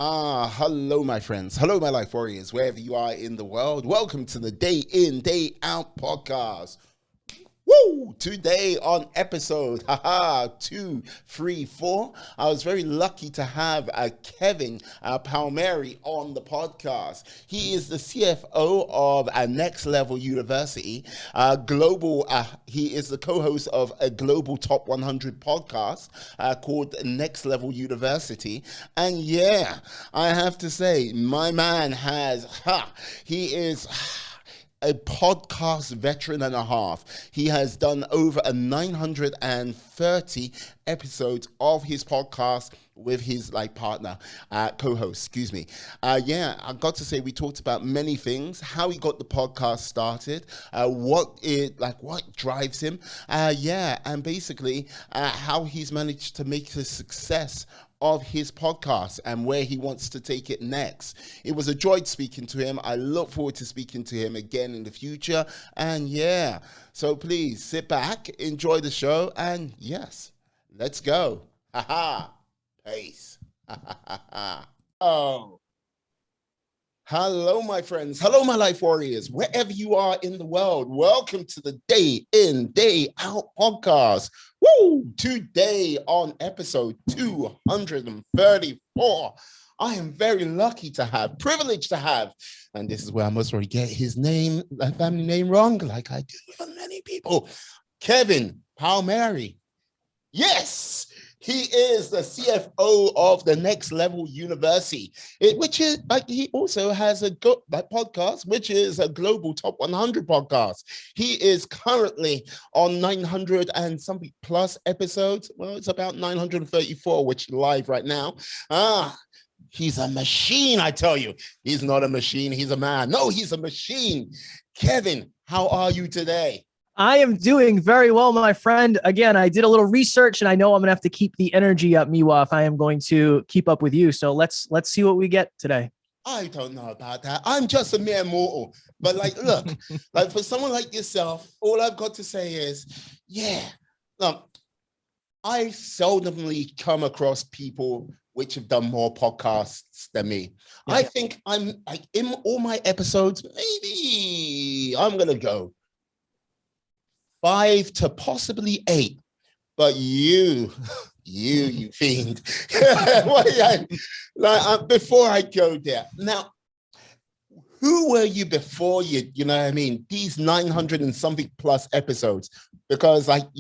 Hello, my friends. Hello, my life warriors, wherever you are in the world. Welcome to the Day In, Day Out podcast. Woo! Today on episode 234, I was very lucky to have Kevin Palmieri on the podcast. He is the CFO of Next Level University, global. He is the co-host of a global top 100 podcast called Next Level University. And yeah, I have to say, my man he is a podcast veteran and a half. He has done over 930 episodes of his podcast with his partner, co-host, excuse me. I got to say, we talked about many things, how he got the podcast started, what drives him, and basically how he's managed to make a success of his podcast and where he wants to take it next. It was a joy speaking to him. I look forward to speaking to him again in the future. And so please sit back, enjoy the show, and yes, let's go. Peace. Hello, my friends. Hello, my life warriors. Wherever you are in the world, welcome to the Day In, Day Out podcast. Woo! Today on episode 234, I am very lucky to have, privileged to have, and this is where I must already get his name, family name wrong, like I do with many people, Kevin Palmieri. Yes! He is the CFO of the Next Level University, which is he also has a podcast, which is a global top 100 podcast. He is currently on 900 and something plus episodes. Well, it's about 934, which is live right now. He's a machine, I tell you. He's not a machine, he's a man. No, he's a machine. Kevin, how are you today? I am doing very well, my friend. Again, I did a little research and I know I'm gonna have to keep the energy up, Miwa, if I am going to keep up with you. So let's see what we get today. I don't know about that. I'm just a mere mortal. But look, for someone like yourself, all I've got to say is, I seldomly come across people which have done more podcasts than me. Yeah. I think I'm in all my episodes, maybe I'm gonna go 5 to possibly 8, but you fiend. Before I go there, now, who were you before you know what I mean? These 900 and something plus episodes, because I've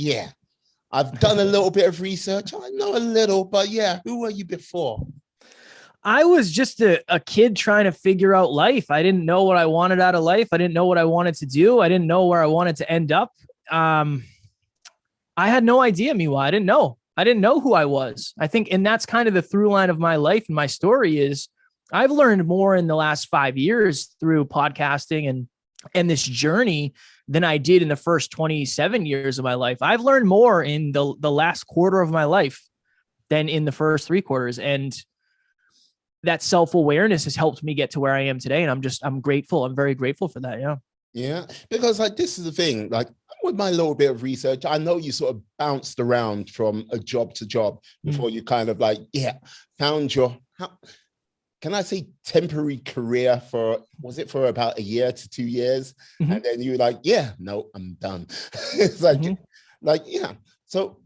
done a little bit of research. I know a little, but who were you before? I was just a kid trying to figure out life. I didn't know what I wanted out of life. I didn't know what I wanted to do. I didn't know where I wanted to end up. I had no idea, Miwa. I didn't know who I was. I think, and that's kind of the through line of my life and my story is I've learned more in the last 5 years through podcasting and this journey than I did in the first 27 years of my life. I've learned more in the last quarter of my life than in the first 3 quarters. And that self-awareness has helped me get to where I am today. And I'm grateful. I'm very grateful for that. Yeah. Yeah, because this is the thing, with my little bit of research, I know you sort of bounced around from a job to job before you kind of found your, can I say temporary career for about a year to 2 years? Mm-hmm. And then you're no, I'm done. It's So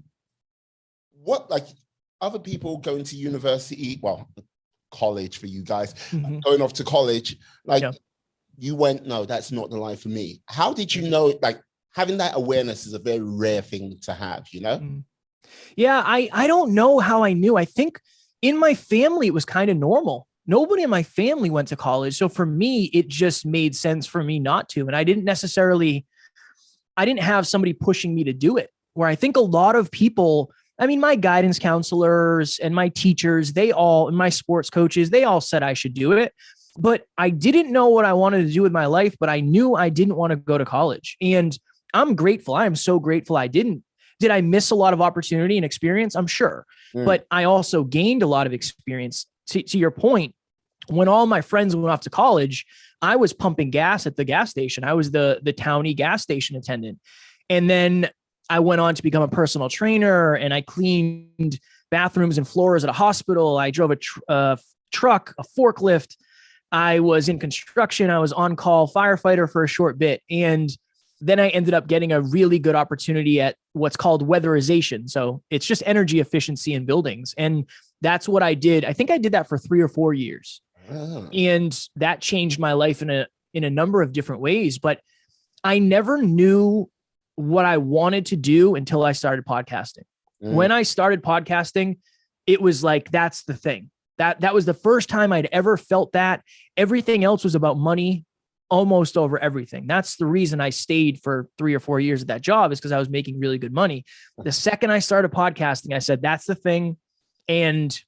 what, other people going to university, college for you guys, going off to college, you went, no, that's not the life for me. How did you know, having that awareness is a very rare thing to have, you know? Yeah, I don't know how I knew. I think in my family, it was kind of normal. Nobody in my family went to college. So for me, it just made sense for me not to. And I didn't have somebody pushing me to do it, where I think a lot of people, my guidance counselors and my teachers, and my sports coaches, they all said I should do it. But I didn't know what I wanted to do with my life, but I knew I didn't want to go to college. And I'm grateful. I am so grateful I didn't. Did I miss a lot of opportunity and experience? I'm sure. But I also gained a lot of experience. To your point, when all my friends went off to college, I was pumping gas at the gas station. I was the townie gas station attendant. And then I went on to become a personal trainer and I cleaned bathrooms and floors at a hospital. I drove a truck, a forklift. I was in construction. I was on call firefighter for a short bit. And then I ended up getting a really good opportunity at what's called weatherization. So it's just energy efficiency in buildings. And that's what I did. I think I did that for 3 or 4 years. Oh. And that changed my life in a number of different ways. But I never knew what I wanted to do until I started podcasting. When I started podcasting, it was like, that's the thing. That was the first time I'd ever felt that. Everything else was about money, almost over everything. That's the reason I stayed for 3 or 4 years at that job, is because I was making really good money. The second I started podcasting, I said, that's the thing. And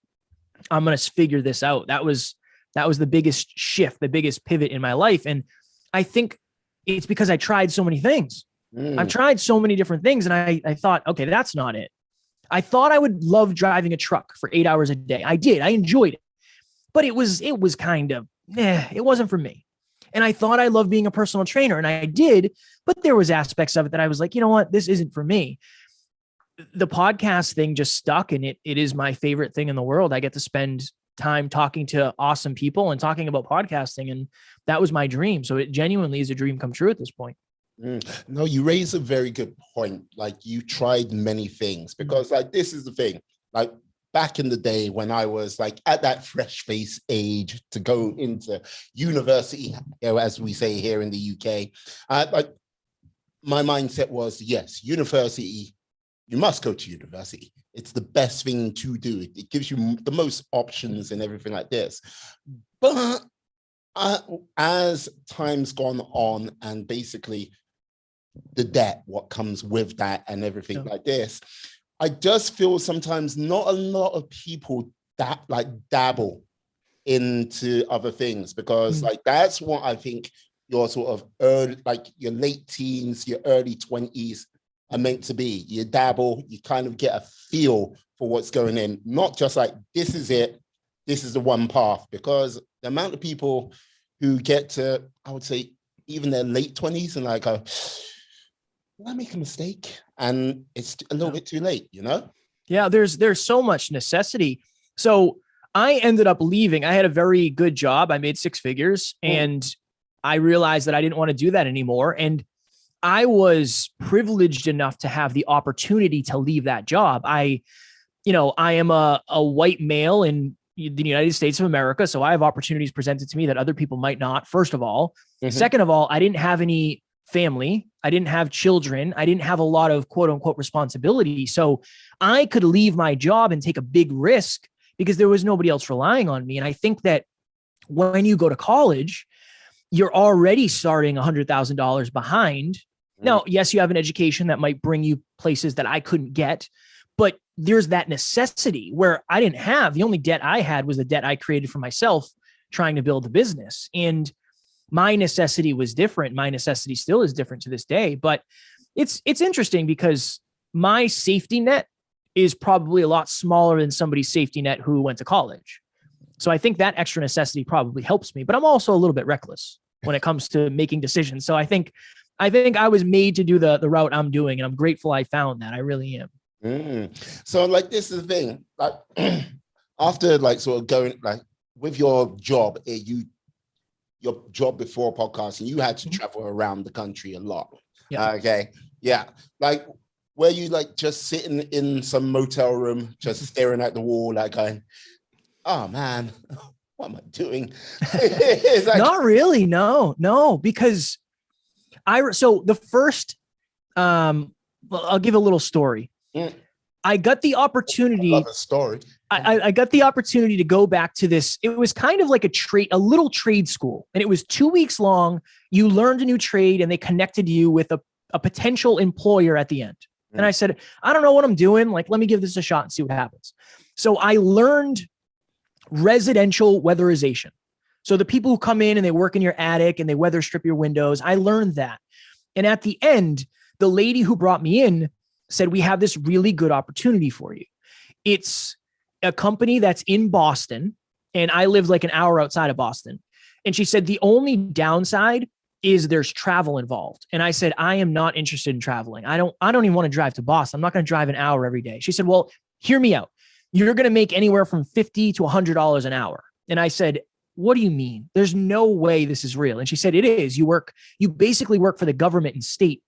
I'm going to figure this out. That was the biggest shift, the biggest pivot in my life. And I think it's because I tried so many things. I've tried so many different things. And I thought, okay, that's not it. I thought I would love driving a truck for 8 hours a day. I did. I enjoyed it, but it was kind of, it wasn't for me. And I thought I loved being a personal trainer, and I did, but there was aspects of it that I was like, you know what, this isn't for me. The podcast thing just stuck, and it is my favorite thing in the world. I get to spend time talking to awesome people and talking about podcasting. And that was my dream. So it genuinely is a dream come true at this point. No, you raise a very good point. Like, you tried many things, because like, this is the thing, like back in the day when I was like at that fresh face age to go into university, as we say here in the UK, like my mindset was, yes, university, you must go to university. It's the best thing to do. It gives you the most options and everything like this. But as time's gone on, and basically the debt, what comes with that and everything like this, I just feel sometimes not a lot of people that like dabble into other things, because like, that's what I think your sort of early, like your late teens, your early 20s are meant to be. You dabble, you kind of get a feel for what's going in, not just like, this is it, this is the one path, because the amount of people who get to, I would say, even their late 20s and like, did I make a mistake? And it's a little bit too late, you know? Yeah, there's so much necessity. So I ended up leaving. I had a very good job. I made 6 figures, and I realized that I didn't want to do that anymore. And I was privileged enough to have the opportunity to leave that job. I am a white male in the United States of America. So I have opportunities presented to me that other people might not, first of all. Second of all, I didn't have any family. I didn't have children. I didn't have a lot of quote unquote responsibility. So I could leave my job and take a big risk because there was nobody else relying on me. And I think that when you go to college, you're already starting $100,000 behind. Now, yes, you have an education that might bring you places that I couldn't get, but there's that necessity where I didn't have. The only debt I had was the debt I created for myself trying to build a business. And my necessity was different. My necessity still is different to this day, but it's interesting because my safety net is probably a lot smaller than somebody's safety net who went to college. So I think that extra necessity probably helps me, but I'm also a little bit reckless when it comes to making decisions. So I think I was made to do the route I'm doing, and I'm grateful I found that. I really am. So like, this is the thing, like after like sort of going like with your job, your job before podcasting, you had to travel around the country a lot. Yeah. Okay. Yeah. Like, were you like just sitting in some motel room, just staring at the wall, like going, oh man, what am I doing? Like, not really. No, because so the first, I'll give a little story. I got the opportunity. I love a story. I got the opportunity to go back to this. It was kind of like a little trade school, and it was 2 weeks long. You learned a new trade, and they connected you with a potential employer at the end. And I said, I don't know what I'm doing. Like, let me give this a shot and see what happens. So I learned residential weatherization. So the people who come in and they work in your attic and they weather strip your windows, I learned that. And at the end, the lady who brought me in said, we have this really good opportunity for you. It's a company that's in Boston, and I live like an hour outside of Boston. And she said, the only downside is there's travel involved. And I said, I am not interested in traveling. I don't even want to drive to Boston. I'm not going to drive an hour every day. She said, well, hear me out. You're going to make anywhere from $50 to $100 an hour. And I said, what do you mean? There's no way this is real. And she said, it is. You basically work for the government and state.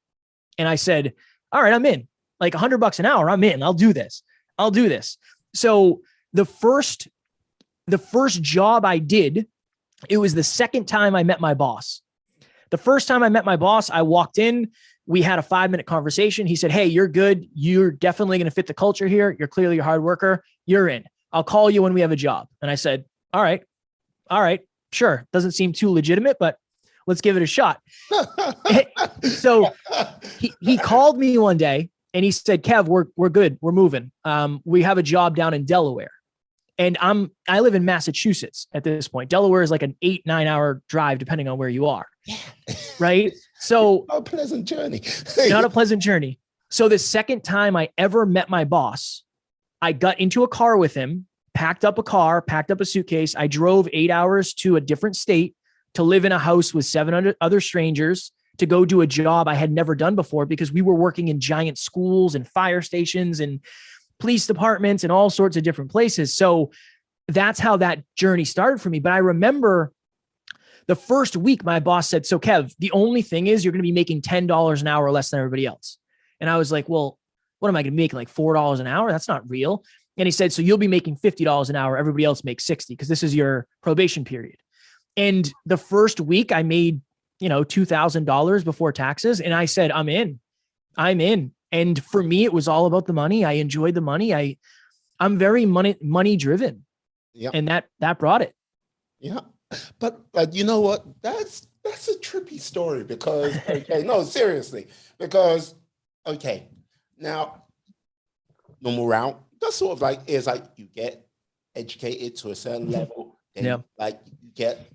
And I said, all right, I'm in. Like $100 an hour, I'm in. I'll do this. So the first job I did, it was the second time I met my boss. The first time I met my boss, I walked in, we had a 5-minute conversation. He said, hey, you're good. You're definitely going to fit the culture here. You're clearly a hard worker. You're in. I'll call you when we have a job. And I said, all right, sure. Doesn't seem too legitimate, but let's give it a shot. So he called me one day and he said, Kev, we're good. We're moving. We have a job down in Delaware. And I live in Massachusetts at this point. Delaware is like an 8-9 hour drive, depending on where you are. Yeah. Right. So not a pleasant journey. Not a pleasant journey. So the second time I ever met my boss, I got into a car with him, packed up a suitcase. I drove 8 hours to a different state to live in a house with 700 other strangers to go do a job I had never done before, because we were working in giant schools and fire stations and police departments and all sorts of different places. So that's how that journey started for me. But I remember the first week my boss said, so Kev, the only thing is you're going to be making $10 an hour less than everybody else. And I was like, well, what am I going to make? Like $4 an hour? That's not real. And he said, so you'll be making $50 an hour. Everybody else makes 60 because this is your probation period. And the first week I made, $2,000 before taxes. And I said, I'm in. And for me, it was all about the money. I enjoyed the money. I'm very money driven. Yeah. And that brought it. Yeah. But you know what? That's a trippy story because, okay, no, seriously, because, okay, now normal route, that's sort of like, is like you get educated to a certain level, then like you get a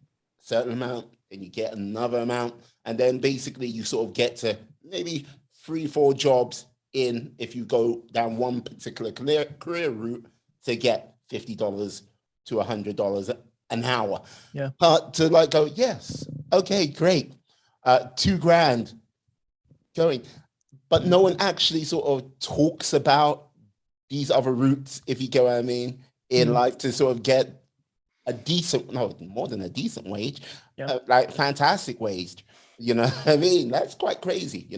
certain amount, then you get another amount, and then basically you sort of get to maybe 3-4 jobs in if you go down one particular career route to get $50 to $100 an hour. Yeah. To like go, yes, okay, great. $2,000 going. But no one actually sort of talks about these other routes, if you get what I mean, in life to sort of get a decent, no, more than a decent wage, like fantastic wage. You know what I mean? That's quite crazy,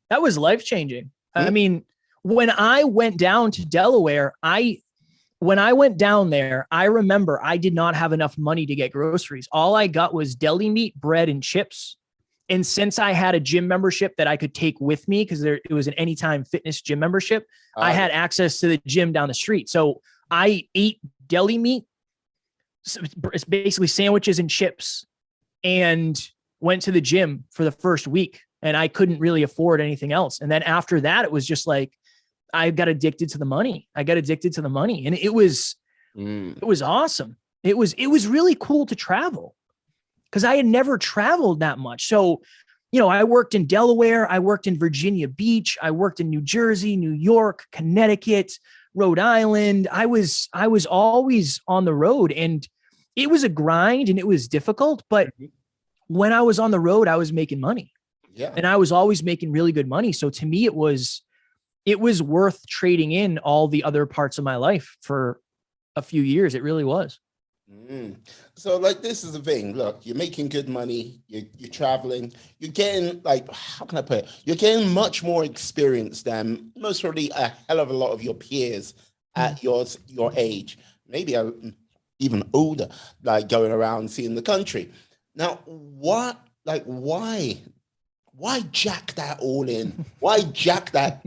That was life-changing. I mean, when I went down to Delaware, when I went down there, I remember I did not have enough money to get groceries. All I got was deli meat, bread, and chips. And since I had a gym membership that I could take with me, because it was an Anytime Fitness gym membership, I had access to the gym down the street. So I ate deli meat, it's basically sandwiches and chips, and went to the gym for the first week. And I couldn't really afford anything else. And then after that, it was just like, I got addicted to the money. And it was awesome. It was really cool to travel because I had never traveled that much. So, I worked in Delaware, I worked in Virginia Beach, I worked in New Jersey, New York, Connecticut, Rhode Island. I was always on the road, and it was a grind and it was difficult, but when I was on the road, I was making money. Yeah. And I was always making really good money. So to me, it was worth trading in all the other parts of my life for a few years. It really was. So like, this is the thing. Look, you're making good money. You're traveling. You're getting, like, how can I put it? You're getting much more experience than most probably a hell of a lot of your peers at your age, maybe even older, like going around seeing the country. Now, why jack that all in? Why jack that,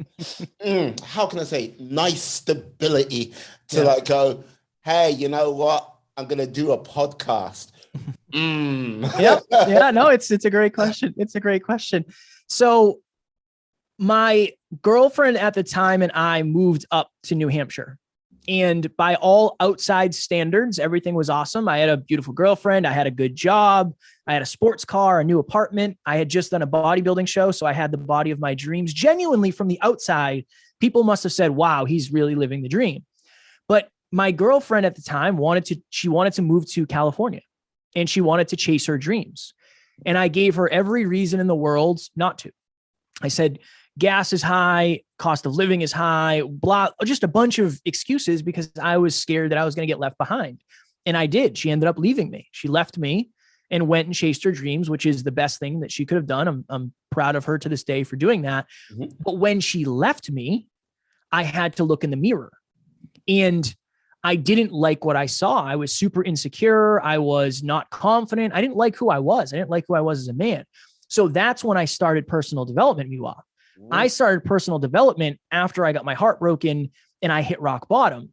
how can I say, nice stability to like go, hey, you know what? I'm going to do a podcast. Yeah, no, it's a great question. So my girlfriend at the time and I moved up to New Hampshire. And by all outside standards, everything was awesome. I had a beautiful girlfriend. I had a good job. I had a sports car, a new apartment. I had just done a bodybuilding show. So I had the body of my dreams. Genuinely, from the outside, people must have said, wow, he's really living the dream. But my girlfriend at the time wanted to move to California, and she wanted to chase her dreams. And I gave her every reason in the world not to. I said, gas is high, cost of living is high, blah, just a bunch of excuses because I was scared that I was going to get left behind. And I did. She ended up leaving me. She left me and went and chased her dreams, which is the best thing that she could have done. I'm proud of her to this day for doing that. Mm-hmm. But when she left me, I had to look in the mirror, and I didn't like what I saw. I was super insecure. I was not confident. I didn't like who I was. I didn't like who I was as a man. So that's when I started personal development, Miwa. I started personal development after I got my heart broken and I hit rock bottom.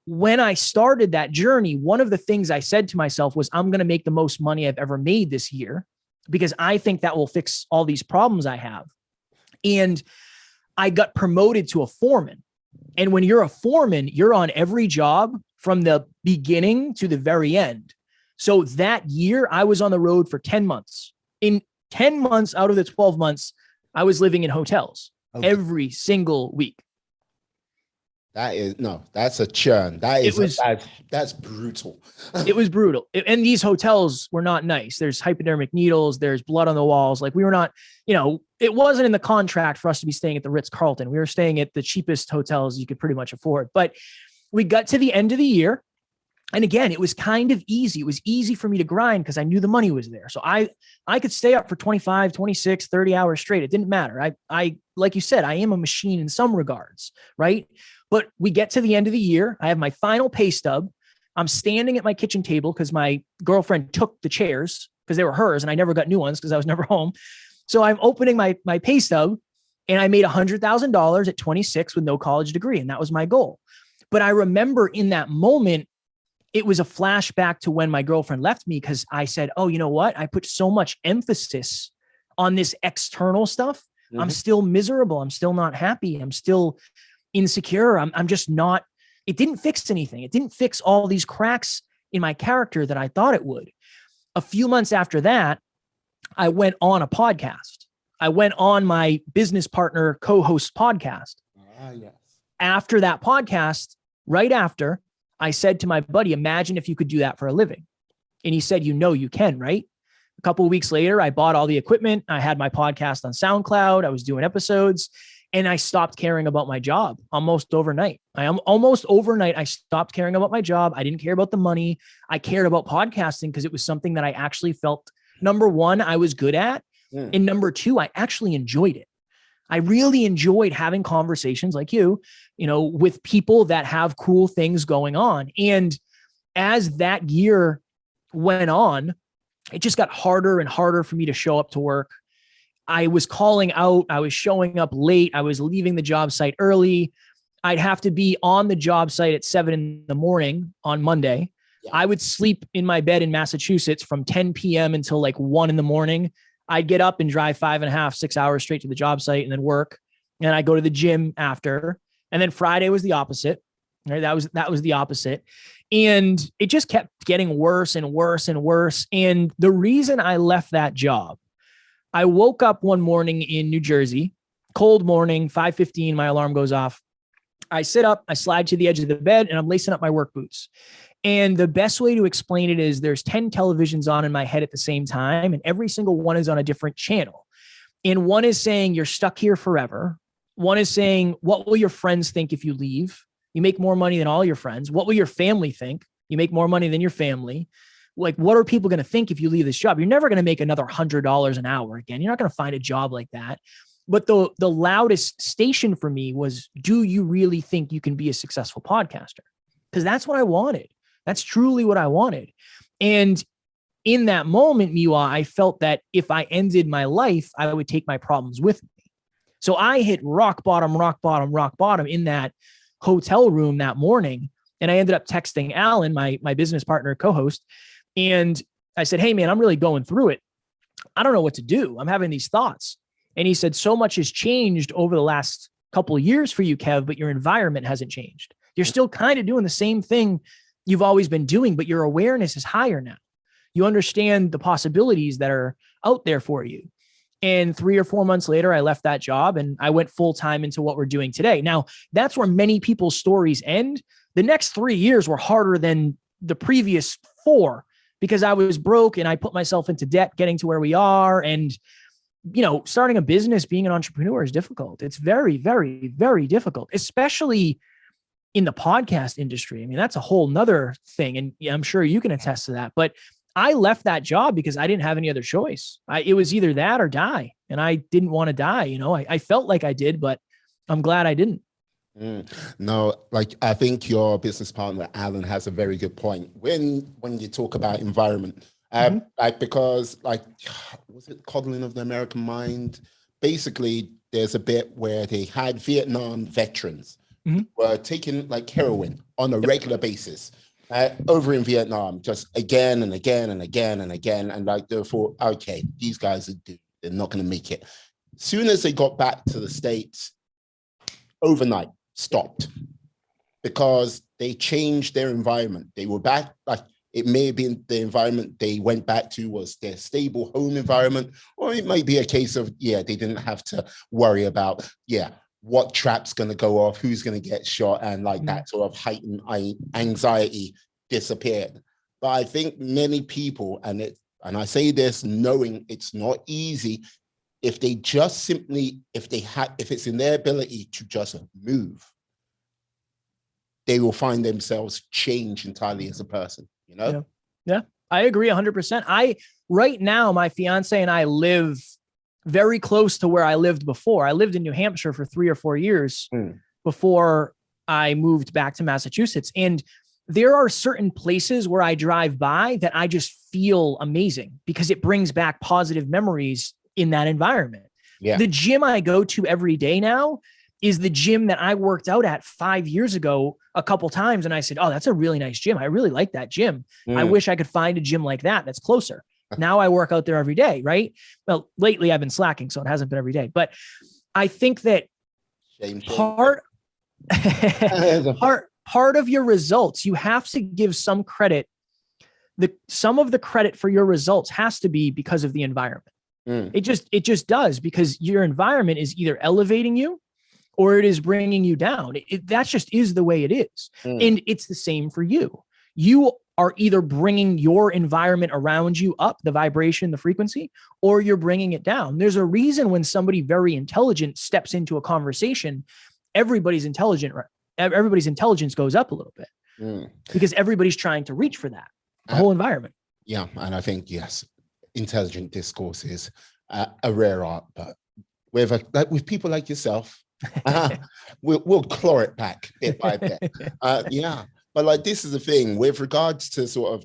When I started that journey, one of the things I said to myself was, I'm going to make the most money I've ever made this year because I think that will fix all these problems I have. And I got promoted to a foreman. And when you're a foreman, you're on every job from the beginning to the very end. So that year I was on the road for 10 months. In 10 months out of the 12 months, I was living in hotels every single week. That's a churn. That's brutal. It was brutal. And these hotels were not nice. There's hypodermic needles. There's blood on the walls. Like we were not, it wasn't in the contract for us to be staying at the Ritz-Carlton. We were staying at the cheapest hotels you could pretty much afford. But we got to the end of the year. And again, it was kind of easy. It was easy for me to grind because I knew the money was there. So I could stay up for 25, 26, 30 hours straight. It didn't matter. I, like you said, I am a machine in some regards, right? But we get to the end of the year. I have my final pay stub. I'm standing at my kitchen table because my girlfriend took the chairs because they were hers and I never got new ones because I was never home. So I'm opening my pay stub and I made $100,000 at 26 with no college degree. And that was my goal. But I remember in that moment, it was a flashback to when my girlfriend left me because I said, oh, you know what? I put so much emphasis on this external stuff. Mm-hmm. I'm still miserable. I'm still not happy. I'm still insecure. I'm just not, it didn't fix anything. It didn't fix all these cracks in my character that I thought it would. A few months after that, I went on a podcast. I went on my business partner co-host podcast. Yes. After that podcast, right after, I said to my buddy, imagine if you could do that for a living. And he said, you can, right? A couple of weeks later, I bought all the equipment. I had my podcast on SoundCloud. I was doing episodes and I stopped caring about my job almost overnight. I stopped caring about my job. I didn't care about the money. I cared about podcasting because it was something that I actually felt, number one, I was good at. And number two, I actually enjoyed it. I really enjoyed having conversations like you, with people that have cool things going on. And as that year went on, it just got harder and harder for me to show up to work. I was calling out. I was showing up late. I was leaving the job site early. I'd have to be on the job site at 7 a.m. on Monday. Yeah. I would sleep in my bed in Massachusetts from 10 p.m. until like 1 a.m. I'd get up and drive 5.5, 6 hours straight to the job site and then work. And I go to the gym after. And then Friday was the opposite. Right? That was the opposite. And it just kept getting worse and worse and worse. And the reason I left that job, I woke up one morning in New Jersey, cold morning, 5:15, my alarm goes off. I sit up, I slide to the edge of the bed and I'm lacing up my work boots. And the best way to explain it is there's 10 televisions on in my head at the same time, and every single one is on a different channel. And one is saying, you're stuck here forever. One is saying, what will your friends think if you leave? You make more money than all your friends. What will your family think? You make more money than your family. Like, what are people going to think if you leave this job? You're never going to make another $100 an hour again. You're not going to find a job like that. But the loudest station for me was, do you really think you can be a successful podcaster? Because that's what I wanted. That's truly what I wanted. And in that moment, Miwa, I felt that if I ended my life, I would take my problems with me. So I hit rock bottom in that hotel room that morning. And I ended up texting Alan, my business partner, co-host. And I said, hey man, I'm really going through it. I don't know what to do. I'm having these thoughts. And he said, so much has changed over the last couple of years for you, Kev, but your environment hasn't changed. You're still kind of doing the same thing you've always been doing, but your awareness is higher now. You understand the possibilities that are out there for you. And 3 or 4 months later, I left that job and I went full time into what we're doing today. Now, that's where many people's stories end. The next 3 years were harder than the previous 4 because I was broke and I put myself into debt getting to where we are. And, starting a business, being an entrepreneur is difficult. It's very, very, very difficult, especially in the podcast industry. I mean, that's a whole nother thing. And I'm sure you can attest to that, but I left that job because I didn't have any other choice. It was either that or die. And I didn't want to die. You know, I felt like I did, but I'm glad I didn't. No, like I think your business partner, Alan, has a very good point when you talk about environment. Like, because like, was it Coddling of the American Mind? Basically, there's a bit where they had Vietnam veterans were taking like heroin on a regular basis over in Vietnam, just again and again and again and again. And like, therefore, okay, these guys they're not going to make it. Soon as they got back to the States, overnight, stopped, because they changed their environment. They were back, like it may have been the environment they went back to was their stable home environment, or it might be a case of, they didn't have to worry about, what trap's going to go off, who's going to get shot, and like that sort of heightened anxiety disappeared. But I think many people, and I say this knowing it's not easy, if they just simply, if it's in their ability to just move, they will find themselves change entirely as a person, you know? Yeah, I agree 100%. Right now, my fiance and I live very close to where I lived before. I lived in New Hampshire for 3 or 4 years before I moved back to Massachusetts. And there are certain places where I drive by that I just feel amazing because it brings back positive memories in that environment. Yeah. The gym I go to every day now is the gym that I worked out at 5 years ago a couple times. And I said, oh, that's a really nice gym. I really like that gym. I wish I could find a gym like that's closer. Now I work out there every day, right? Well, lately I've been slacking, so it hasn't been every day. But I think that part of your results, you have to give some credit. Some of the credit for your results has to be because of the environment. It just does, because your environment is either elevating you or it is bringing you down. That just is the way it is. And it's the same for you. You are either bringing your environment around you up, the vibration, the frequency, or you're bringing it down. There's a reason when somebody very intelligent steps into a conversation, everybody's intelligence goes up a little bit because everybody's trying to reach for that, the whole environment. Yeah. And I think, yes, intelligent discourse is a rare art, but with people like yourself, we'll claw it back bit by bit. But like, this is the thing with regards to sort of,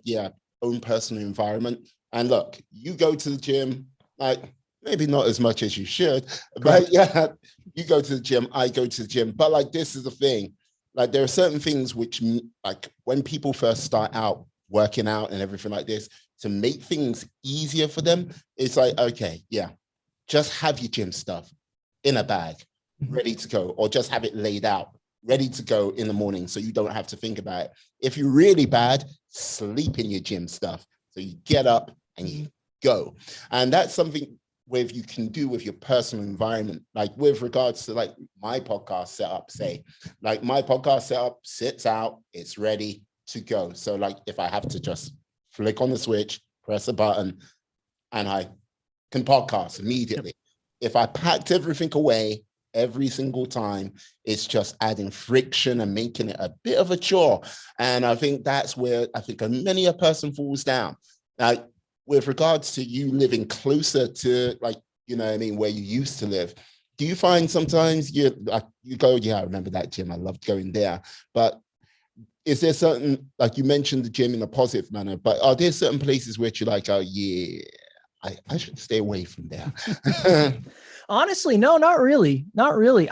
own personal environment. And look, you go to the gym, like maybe not as much as you should, but you go to the gym, I go to the gym. But like, this is the thing, like there are certain things which, like when people first start out working out and everything like this, to make things easier for them, it's like, okay, just have your gym stuff in a bag, ready to go, or just have it laid out, ready to go in the morning so you don't have to think about it. If you're really bad, sleep in your gym stuff. So you get up and you go. And that's something you can do with your personal environment. Like with regards to like my podcast setup, say, like my podcast setup sits out, it's ready to go. So like if I have to just flick on the switch, press a button, and I can podcast immediately. If I packed everything away, every single time, it's just adding friction and making it a bit of a chore. And I think that's where I think many a person falls down. Now, with regards to you living closer to, like, you know what I mean, where you used to live, do you find sometimes you go, I remember that gym, I loved going there. But is there certain, like you mentioned the gym in a positive manner, but are there certain places where you're like, oh yeah, I should stay away from there? Honestly, no, not really. Not really.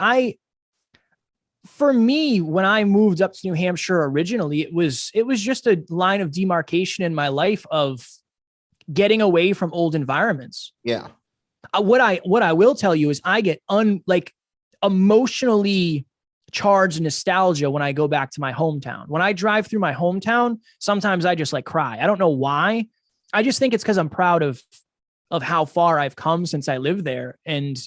For me, when I moved up to New Hampshire originally, it was just a line of demarcation in my life of getting away from old environments. Yeah. What I will tell you is I get emotionally charged nostalgia when I go back to my hometown. When I drive through my hometown, sometimes I just like cry. I don't know why. I just think it's because I'm proud of how far I've come since I lived there. And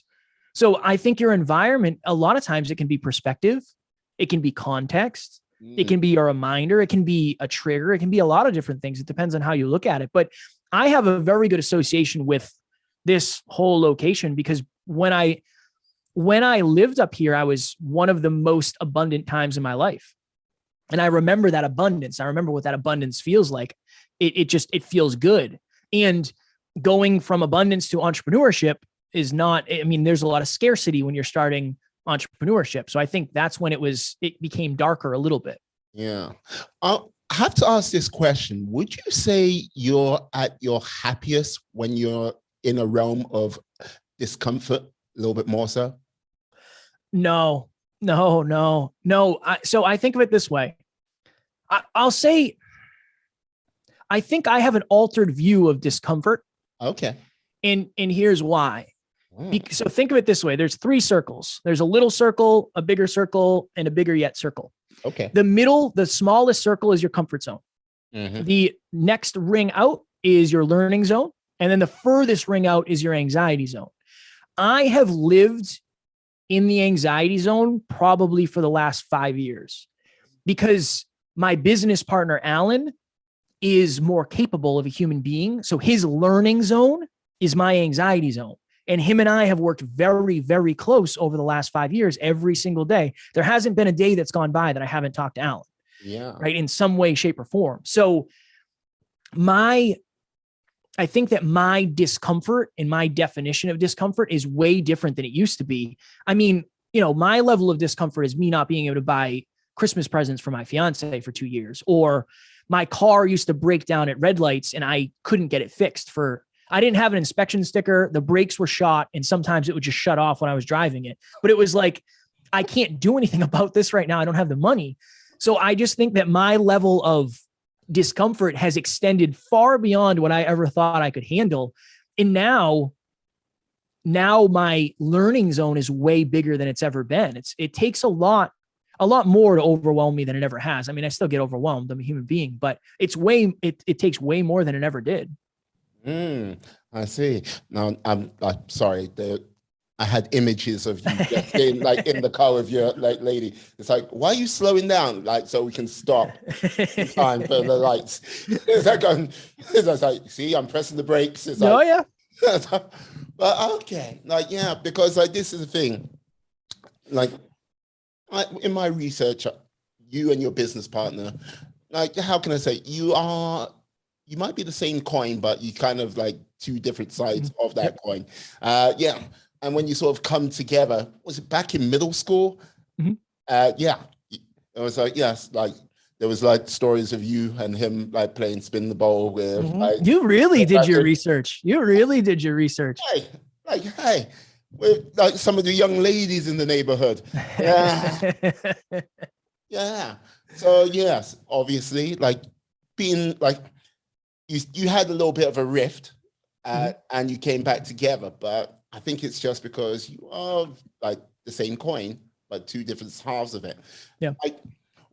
so I think your environment, a lot of times it can be perspective. It can be context. It can be a reminder. It can be a trigger. It can be a lot of different things. It depends on how you look at it. But I have a very good association with this whole location because when I lived up here, I was one of the most abundant times in my life. And I remember that abundance. I remember what that abundance feels like. It feels good. And going from abundance to entrepreneurship is not, I mean, there's a lot of scarcity when you're starting entrepreneurship. So I think that's when it became darker a little bit. Yeah. I have to ask this question. Would you say you're at your happiest when you're in a realm of discomfort a little bit more so? No. So I think of it this way. I'll say, I think I have an altered view of discomfort. Okay. And here's why. So think of it this way. There's 3 circles. There's a little circle, a bigger circle, and a bigger yet circle. Okay. The middle, the smallest circle is your comfort zone. Mm-hmm. The next ring out is your learning zone. And then the furthest ring out is your anxiety zone. I have lived in the anxiety zone probably for the last 5 years because my business partner, Alan, is more capable of a human being. So his learning zone is my anxiety zone. And him and I have worked very, very close over the last 5 years, every single day. There hasn't been a day that's gone by that I haven't talked to Alan. Yeah. Right. In some way, shape, or form. So I think that my discomfort and my definition of discomfort is way different than it used to be. I mean, my level of discomfort is me not being able to buy Christmas presents for my fiance for 2 years, or my car used to break down at red lights and I couldn't get it fixed I didn't have an inspection sticker. The brakes were shot and sometimes it would just shut off when I was driving it. But it was like, I can't do anything about this right now. I don't have the money. So I just think that my level of discomfort has extended far beyond what I ever thought I could handle. And now my learning zone is way bigger than it's ever been. It takes a lot more to overwhelm me than it ever has. I mean, I still get overwhelmed. I'm a human being, but it takes way more than it ever did. I see. Now I'm sorry. I had images of you just in the car with your lady. It's like, why are you slowing down? So we can stop in time for the lights. It's like, see, I'm pressing the brakes. It's like, yeah. But okay, because this is the thing. In my research, you and your business partner, how can I say, you might be the same coin, but you kind of two different sides of that coin. Yeah. And when you sort of come together, was it back in middle school? Mm-hmm. Yeah. It was yes, there was stories of you and him playing spin the ball with. Mm-hmm. You really did your research. Hey, with some of the young ladies in the neighborhood. Yeah. Yeah. So yes, obviously, being you had a little bit of a rift, and you came back together, but I think it's just because you are the same coin, but 2 different halves of it. Yeah.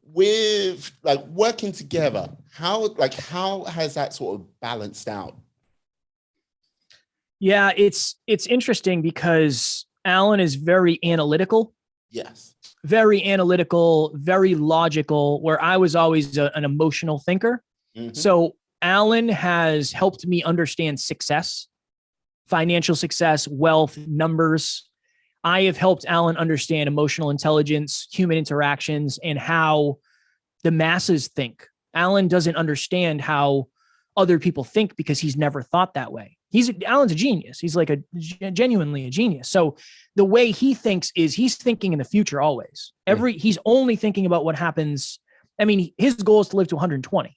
With working together, how has that sort of balanced out? Yeah, it's interesting because Alan is very analytical. Yes. Very analytical, very logical, where I was always an emotional thinker. Mm-hmm. So Alan has helped me understand success, financial success, wealth, numbers. I have helped Alan understand emotional intelligence, human interactions, and how the masses think. Alan doesn't understand how other people think because he's never thought that way. Alan's a genius. He's genuinely a genius. So the way he thinks is he's thinking in the future always. He's only thinking about what happens. I mean, his goal is to live to 120.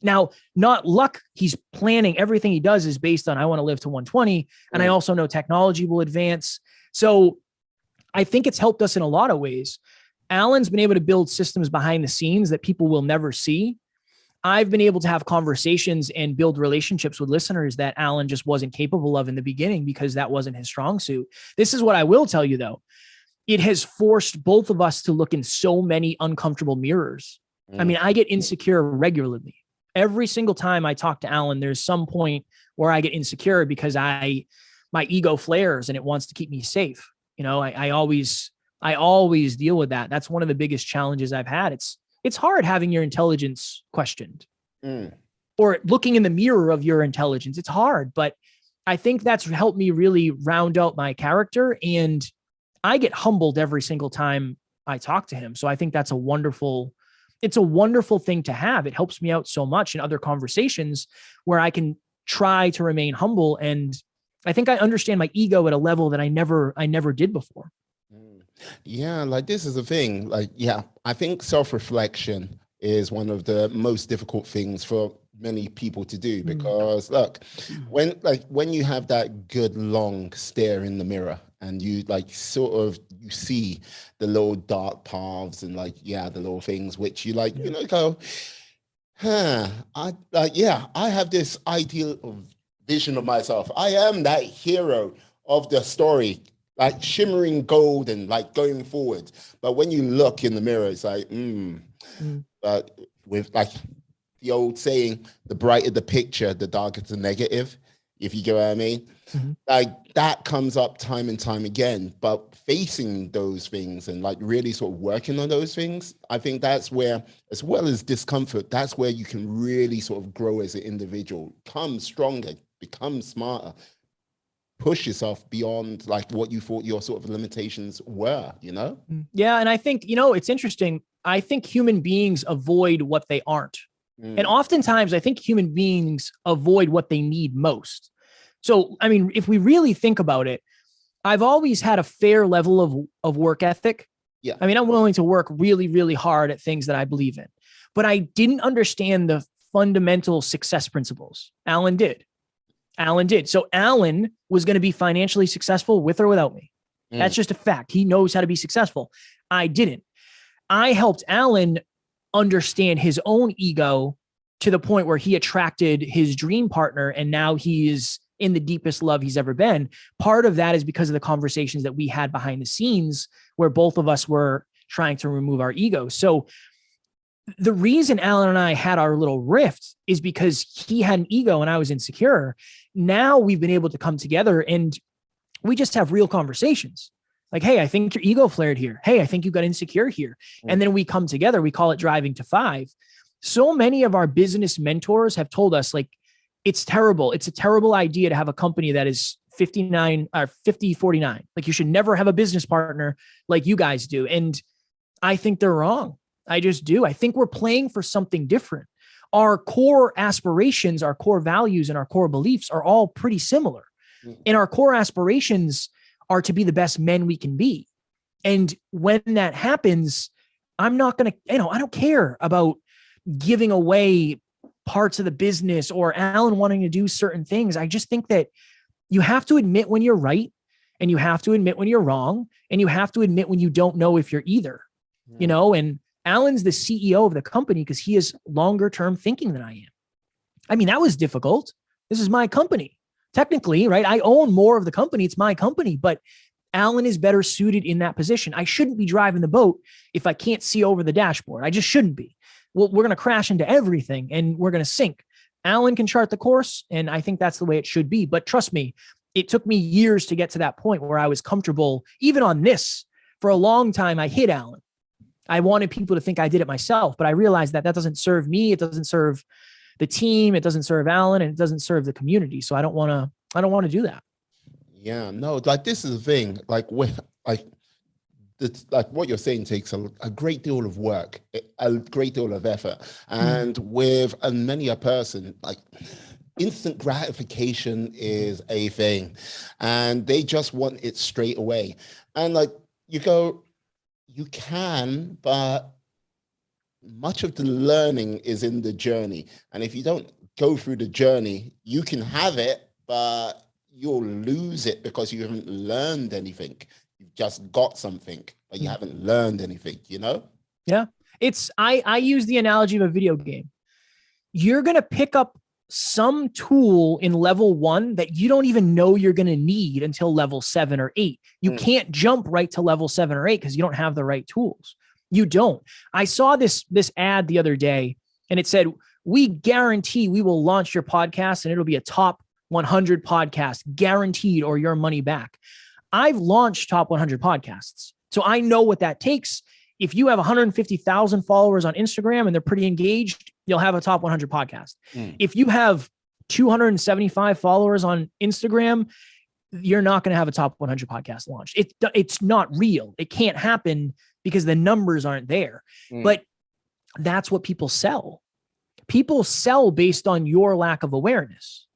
Now, not luck. He's planning. Everything he does is based on, I want to live to 120. And I also know technology will advance. So I think it's helped us in a lot of ways. Alan's been able to build systems behind the scenes that people will never see. I've been able to have conversations and build relationships with listeners that Alan just wasn't capable of in the beginning because that wasn't his strong suit. This is what I will tell you, though. It has forced both of us to look in so many uncomfortable mirrors. I mean, I get insecure regularly. Every single time I talk to Alan, there's some point where I get insecure because my ego flares and it wants to keep me safe. I always deal with that. That's one of the biggest challenges I've had. It's hard having your intelligence questioned or looking in the mirror of your intelligence. It's hard, but I think that's helped me really round out my character, and I get humbled every single time I talk to him. So I think that's a wonderful it's a wonderful thing to have. It helps me out so much in other conversations where I can try to remain humble. And I think I understand my ego at a level that I never did before. Yeah, like this is the thing. Like, yeah, I think self-reflection is one of the most difficult things for many people to do, because look, when you have that good long stare in the mirror and you like sort of you see the little dark paths and like, yeah, the little things which you like, you know, go, I like, yeah, I have this ideal of vision of myself. I am that hero of the story, like shimmering gold and like going forward. But when you look in the mirror, it's like, with like the old saying, the brighter the picture, the darker the negative, if you get what I mean. Like that comes up time and time again, but facing those things and like really sort of working on those things, I think that's where, as well as discomfort, that's where you can really sort of grow as an individual, become stronger, become smarter, push yourself beyond like what you thought your sort of limitations were, you know? Yeah. And I think, you know, it's interesting. I think human beings avoid what they aren't. And oftentimes I think human beings avoid what they need most. So, I mean, if we really think about it, I've always had a fair level of work ethic. Yeah. I mean, I'm willing to work really, really hard at things that I believe in, but I didn't understand the fundamental success principles. Alan did. So Alan was going to be financially successful with or without me. That's just a fact. He knows how to be successful. I didn't. I helped Alan understand his own ego to the point where he attracted his dream partner, and now he is in the deepest love he's ever been. Part of that is because of the conversations that we had behind the scenes where both of us were trying to remove our egos. So the reason Alan and I had our little rift is because he had an ego and I was insecure. Now we've been able to come together and we just have real conversations. Like, hey, I think your ego flared here. Hey, I think you got insecure here. And then we come together, we call it driving to 5. So many of our business mentors have told us, like, it's terrible. It's a terrible idea to have a company that is 59 or 50-49. Like, you should never have a business partner like you guys do. And I think they're wrong. I just do. I think we're playing for something different. Our core aspirations, our core values, and our core beliefs are all pretty similar. And our core aspirations are to be the best men we can be. And when that happens, I'm not going to, I don't care about giving away parts of the business or Alan wanting to do certain things. I just think that you have to admit when you're right, and you have to admit when you're wrong, and you have to admit when you don't know if you're either, and Alan's the CEO of the company because he is longer term thinking than I am. I mean, that was difficult. This is my company. Technically, right? I own more of the company. It's my company, but Alan is better suited in that position. I shouldn't be driving the boat if I can't see over the dashboard. I just shouldn't be. Well, we're going to crash into everything and we're going to sink. Alan can chart the course, and I think that's the way it should be. But trust me, it took me years to get to that point where I was comfortable. Even on this, for a long time, I hid Alan. I wanted people to think I did it myself, but I realized that doesn't serve me. It doesn't serve the team. It doesn't serve Alan, and it doesn't serve the community. So I don't want to do that. Yeah, no, like this is the thing, like with like what you're saying takes a great deal of work, a great deal of effort. And with many a person, like instant gratification is a thing and they just want it straight away. And like you go, you can, but much of the learning is in the journey. And if you don't go through the journey, you can have it, but you'll lose it because you haven't learned anything. You've just got something, but you haven't learned anything, Yeah. I use the analogy of a video game. You're going to pick up some tool in level 1 that you don't even know you're going to need until level 7 or 8. You can't jump right to level 7 or 8 because you don't have the right tools. You don't. I saw this ad the other day and it said, we guarantee we will launch your podcast and it'll be a top 100 podcast guaranteed or your money back. I've launched top 100 podcasts. So I know what that takes. If you have 150,000 followers on Instagram and they're pretty engaged, you'll have a top 100 podcast. If you have 275 followers on Instagram, you're not going to have a top 100 podcast launch. It's not real. It can't happen because the numbers aren't there. But That's what people sell. People sell based on your lack of awareness,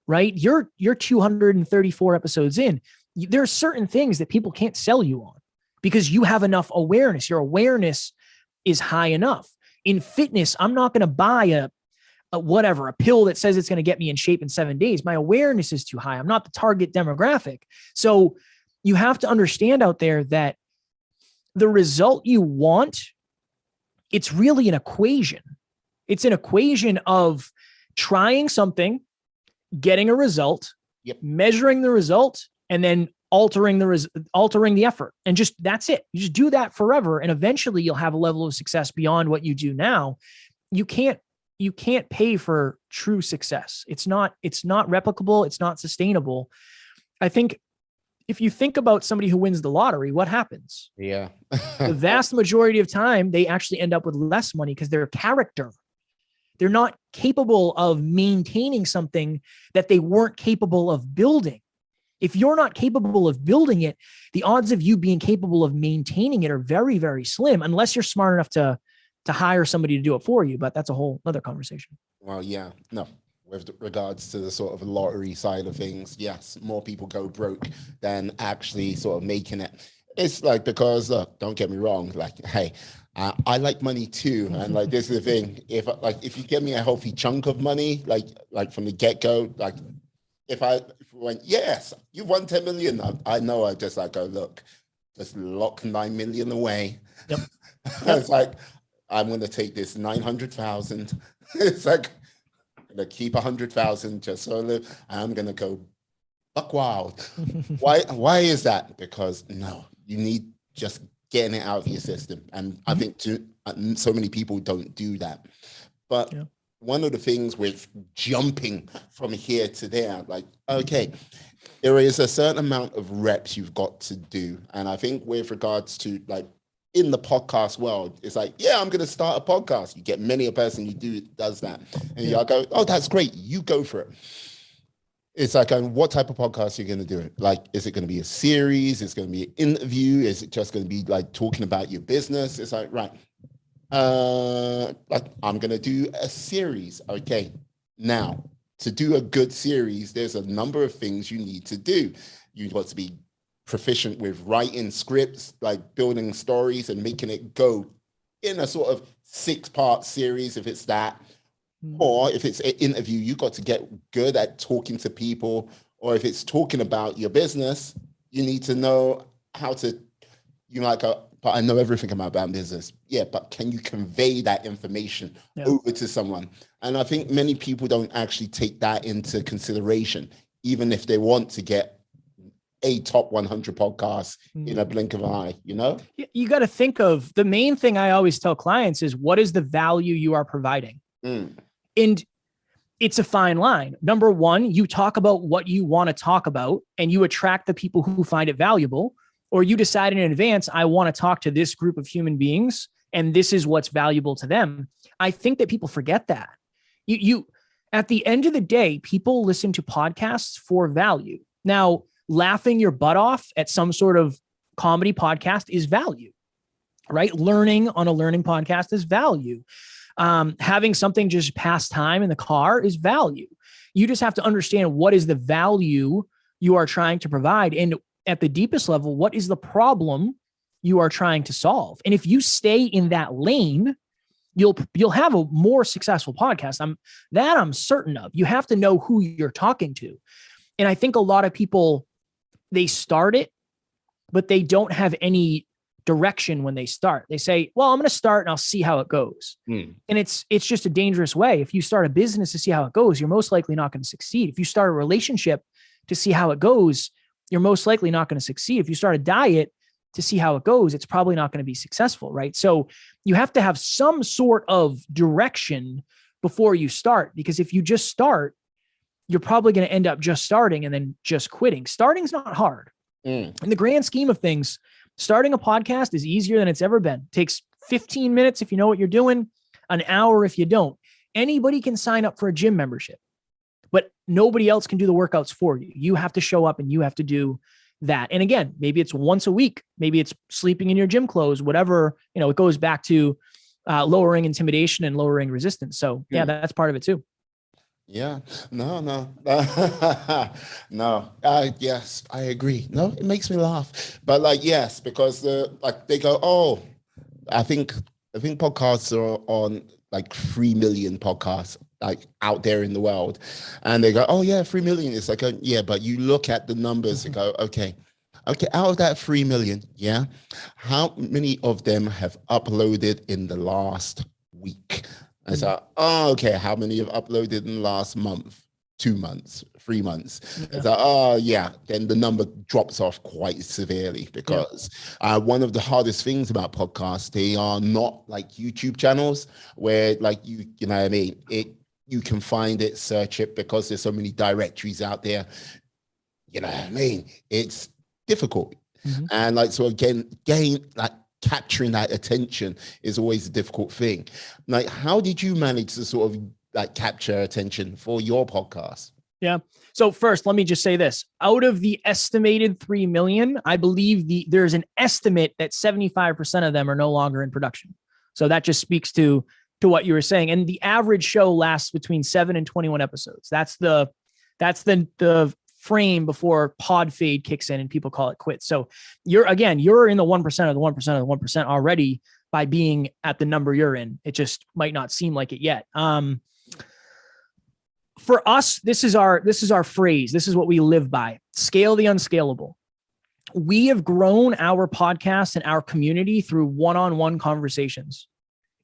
right? You're 234 episodes in. There are certain things that people can't sell you on because you have enough awareness. Your awareness is high enough. In fitness, I'm not going to buy a pill that says it's going to get me in shape in 7 days. My awareness is too high. I'm not the target demographic. So you have to understand out there that the result you want, it's really an equation. It's an equation of trying something, getting a result, measuring the result, and then altering the effort. And just, that's it. You just do that forever. And eventually you'll have a level of success beyond what you do now. You can't pay for true success. It's not replicable. It's not sustainable. I think if you think about somebody who wins the lottery, what happens? Yeah. The vast majority of time, they actually end up with less money because their character, they're not capable of maintaining something that they weren't capable of building. If you're not capable of building it, the odds of you being capable of maintaining it are very, very slim, unless you're smart enough to hire somebody to do it for you. But that's a whole other conversation. Well, yeah, no. With regards to the sort of lottery side of things, yes, more people go broke than actually sort of making it. It's like, because look, don't get me wrong, like, hey, I like money too, and like, this is the thing. If you give me a healthy chunk of money, like from the get go, like if we went, yes, you won 10 million, I know I just like go, look, just lock 9 million away. Yep. It's like, I'm going to take this 900,000. It's like, I'm going to keep 100,000 just so I'm going to go buck wild. Why is that? Because no, you need just getting it out of your system. And I think so many people don't do that. But one of the things with jumping from here to there, like, okay, there is a certain amount of reps you've got to do. And I think with regards to like in the podcast world, it's like, yeah, I'm going to start a podcast. You get many a person does that. And you go, oh, that's great. You go for it. It's like, what type of podcast are you going to do it? Like, is it going to be a series? Is it going to be an interview? Is it just going to be like talking about your business? It's like, right. Like, I'm going to do a series. Okay. Now, to do a good series, there's a number of things you need to do. You've got to be proficient with writing scripts, like building stories and making it go in a sort of 6-part series, if it's that. Or if it's an interview, you got to get good at talking to people. Or if it's talking about your business, you need to know how to, but I know everything about business. Yeah, but can you convey that information over to someone? And I think many people don't actually take that into consideration, even if they want to get a top 100 podcast in a blink of an eye, you know? You got to think of the main thing I always tell clients is, what is the value you are providing? And it's a fine line. Number one, you talk about what you want to talk about and you attract the people who find it valuable, or you decide in advance, I want to talk to this group of human beings and this is what's valuable to them. I think that people forget that. You at the end of the day, people listen to podcasts for value. Now, laughing your butt off at some sort of comedy podcast is value, right? Learning on a learning podcast is value. Having something just pass time in the car is value. You just have to understand what is the value you are trying to provide. And at the deepest level, what is the problem you are trying to solve? And if you stay in that lane, you'll have a more successful podcast. I'm certain of. You have to know who you're talking to. And I think a lot of people, they start it, but they don't have any direction when they start. They say, well, I'm going to start and I'll see how it goes. And it's just a dangerous way. If you start a business to see how it goes, you're most likely not going to succeed. If you start a relationship to see how it goes, you're most likely not going to succeed. If you start a diet to see how it goes, it's probably not going to be successful, right? So you have to have some sort of direction before you start, because if you just start, you're probably going to end up just starting and then just quitting. Starting's not hard. In the grand scheme of things, starting a podcast is easier than it's ever been. It takes 15 minutes if you know what you're doing, an hour if you don't. Anybody can sign up for a gym membership, but nobody else can do the workouts for you. You have to show up and you have to do that. And again, maybe it's once a week, maybe it's sleeping in your gym clothes, whatever, it goes back to lowering intimidation and lowering resistance. So yeah, that's part of it too. Yeah, no, no. Yes, I agree. No, it makes me laugh, but like, yes, because like they go, oh, I think podcasts are on like 3 million podcasts like out there in the world, and they go, oh yeah, 3 million. It's like, yeah, but you look at the numbers and go, okay, out of that 3 million, yeah, how many of them have uploaded in the last week? I said, oh, okay, how many have uploaded in the last month, 2 months, 3 months? Yeah. So, oh, yeah, then the number drops off quite severely because one of the hardest things about podcasts, they are not like YouTube channels where like you know what I mean? You can find it, search it because there's so many directories out there. You know what I mean? It's difficult. And like, so again, like capturing that attention is always a difficult thing. Like, how did you manage to sort of like capture attention for your podcast? Yeah. So first, let me just say this. Out of the estimated 3 million, I believe there's an estimate that 75% of them are no longer in production. So that just speaks to what you were saying. And the average show lasts between 7 and 21 episodes. That's the frame before pod fade kicks in and people call it quits. So you're in the 1% of the 1% of the 1% already by being at the number you're in. It just might not seem like it yet. For us, this is our phrase. This is what we live by. Scale the unscalable. We have grown our podcast and our community through one-on-one conversations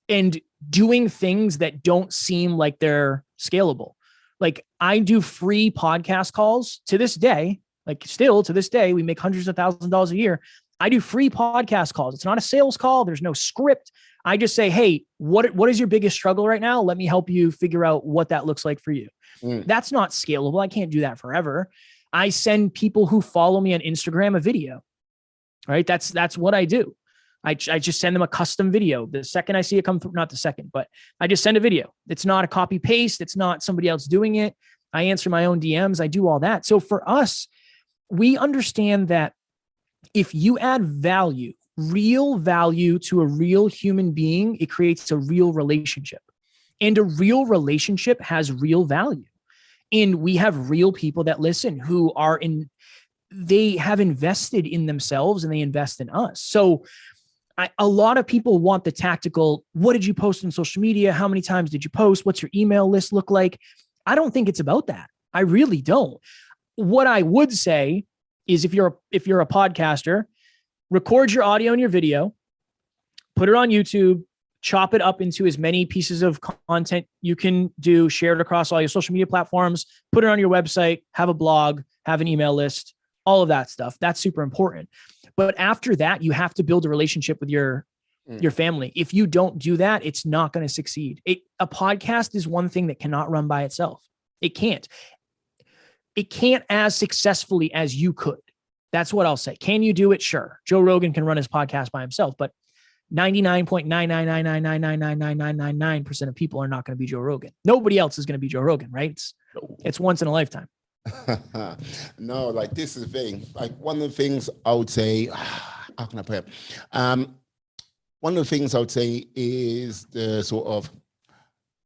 and doing things that don't seem like they're scalable. Like I do free podcast calls to this day, like still to this day, we make hundreds of thousands of dollars a year. I do free podcast calls. It's not a sales call. There's no script. I just say, hey, what is your biggest struggle right now? Let me help you figure out what that looks like for you. That's not scalable. I can't do that forever. I send people who follow me on Instagram a video, right? That's what I do. I just send them a custom video. The second I see it come through, not the second, but I just send a video. It's not a copy paste. It's not somebody else doing it. I answer my own DMs. I do all that. So for us, we understand that if you add value, real value to a real human being, it creates a real relationship. And a real relationship has real value. And we have real people that listen who they have invested in themselves and they invest in us. So a lot of people want the tactical, what did you post on social media? How many times did you post? What's your email list look like? I don't think it's about that. I really don't. What I would say is if you're a podcaster, record your audio and your video, put it on YouTube, chop it up into as many pieces of content you can do, share it across all your social media platforms, put it on your website, have a blog, have an email list, all of that stuff. That's super important. But after that, you have to build a relationship with your family. If you don't do that, it's not going to succeed. A podcast is one thing that cannot run by itself. It can't. It can't as successfully as you could. That's what I'll say. Can you do it? Sure. Joe Rogan can run his podcast by himself, but 99.999999999% of people are not going to be Joe Rogan. Nobody else is going to be Joe Rogan, right? It's once in a lifetime. No, like this is the thing. Like one of the things I would say, how can I put it? One of the things I would say is the sort of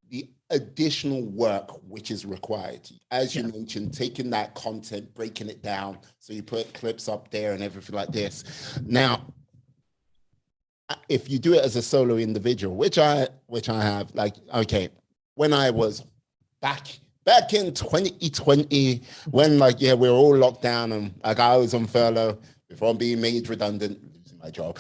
the additional work which is required. As you mentioned, taking that content, breaking it down. So you put clips up there and everything like this. Now, if you do it as a solo individual, which I have, like, okay, when I was back in 2020, when we were all locked down and like I was on furlough before being made redundant, losing my job,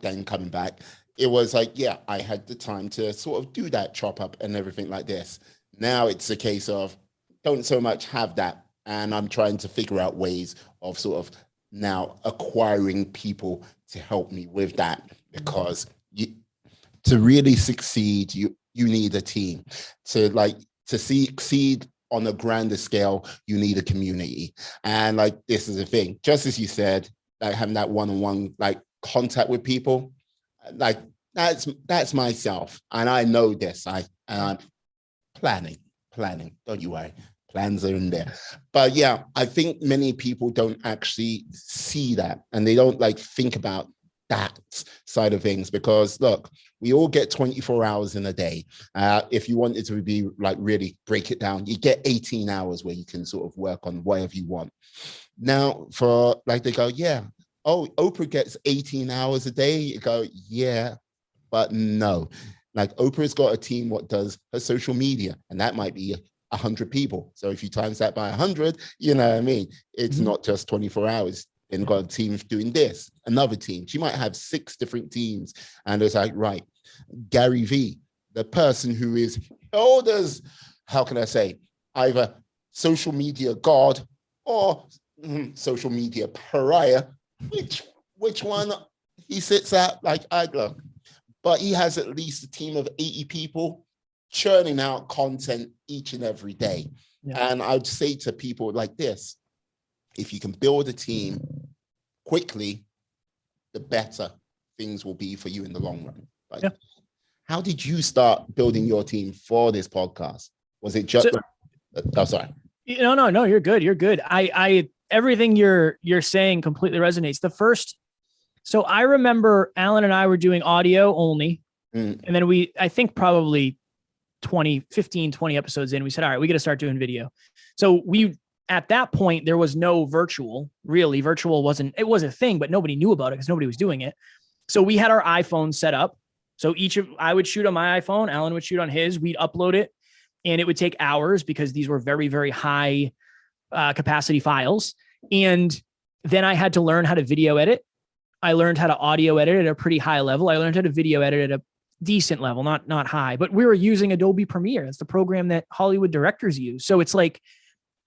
then coming back, it was like, I had the time to sort of do that chop up and everything like this. Now it's a case of don't so much have that. And I'm trying to figure out ways of sort of now acquiring people to help me with that, because to really succeed, you need a team. To succeed on a grander scale, you need a community. And like, this is the thing, just as you said, like having that one-on-one like contact with people, like that's myself. And I know this, I'm planning, don't you worry. Plans are in there. But I think many people don't actually see that, and they don't like think about that side of things, because look, we all get 24 hours in a day. If you wanted to be like really break it down, you get 18 hours where you can sort of work on whatever you want. Now, for like, they go, yeah, oh, Oprah gets 18 hours a day. You go, yeah, but no. Like, Oprah's got a team what does her social media, and that might be 100 people. So if you times that by 100, you know what I mean? It's not just 24 hours. Then got a team doing this, another team. She might have 6 different teams. And it's like, right, Gary V, the person who is, how can I say, either social media god or social media pariah, which one he sits at, like, I look. But he has at least a team of 80 people churning out content each and every day. Yeah. And I'd say to people like this, if you can build a team quickly, the better things will be for you in the long run. Like, yeah. How did you start building your team for this podcast? Was it just, sorry. No, you're good. You're good. I everything you're saying completely resonates. So I remember Alan and I were doing audio only. And then I think probably 20 episodes in, we said, all right, we got to start doing video. So at that point, there was no virtual, really. Virtual it was a thing, but nobody knew about it because nobody was doing it. So we had our iPhone set up. So I would shoot on my iPhone, Alan would shoot on his, we'd upload it, and it would take hours because these were very, very high capacity files. And then I had to learn how to video edit. I learned how to audio edit at a pretty high level. I learned how to video edit at a decent level, not high, but we were using Adobe Premiere. It's the program that Hollywood directors use. So it's like,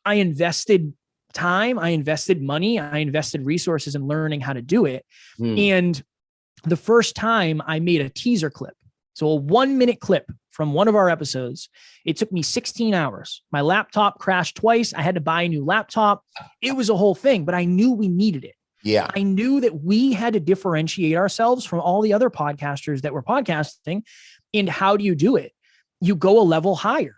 I invested time, I invested money, I invested resources in learning how to do it. And the first time I made a teaser clip, so a 1-minute clip from one of our episodes, it took me 16 hours. My laptop crashed twice. I had to buy a new laptop. It was a whole thing, but I knew we needed it. Yeah. I knew that we had to differentiate ourselves from all the other podcasters that were podcasting. And how do you do it? You go a level higher.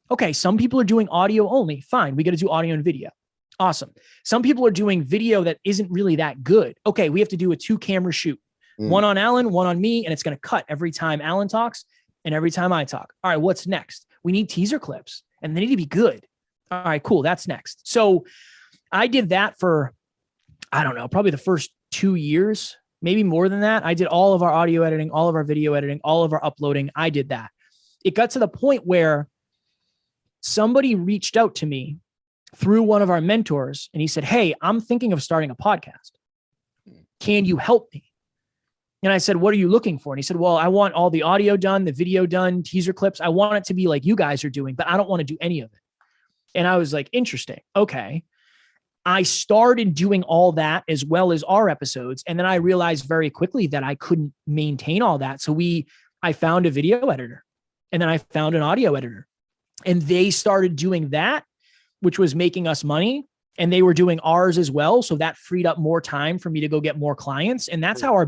Okay, some people are doing audio only. Fine, we got to do audio and video. Awesome. Some people are doing video that isn't really that good. Okay, we have to do a 2-camera shoot. One on Alan, one on me, and it's going to cut every time Alan talks and every time I talk. All right, what's next? We need teaser clips, and they need to be good. All right, cool. That's next. So I did that for, I don't know, probably the first 2 years, maybe more than that. I did all of our audio editing, all of our video editing, all of our uploading. I did that. It got to the point where somebody reached out to me through one of our mentors, and he said, hey, I'm thinking of starting a podcast. Can you help me? And I said, what are you looking for? And he said, well, I want all the audio done, the video done, teaser clips. I want it to be like you guys are doing, but I don't want to do any of it. And I was like, interesting. Okay. I started doing all that as well as our episodes. And then I realized very quickly that I couldn't maintain all that. So I found a video editor, and then I found an audio editor, and they started doing that, which was making us money. And they were doing ours as well. So that freed up more time for me to go get more clients. And that's how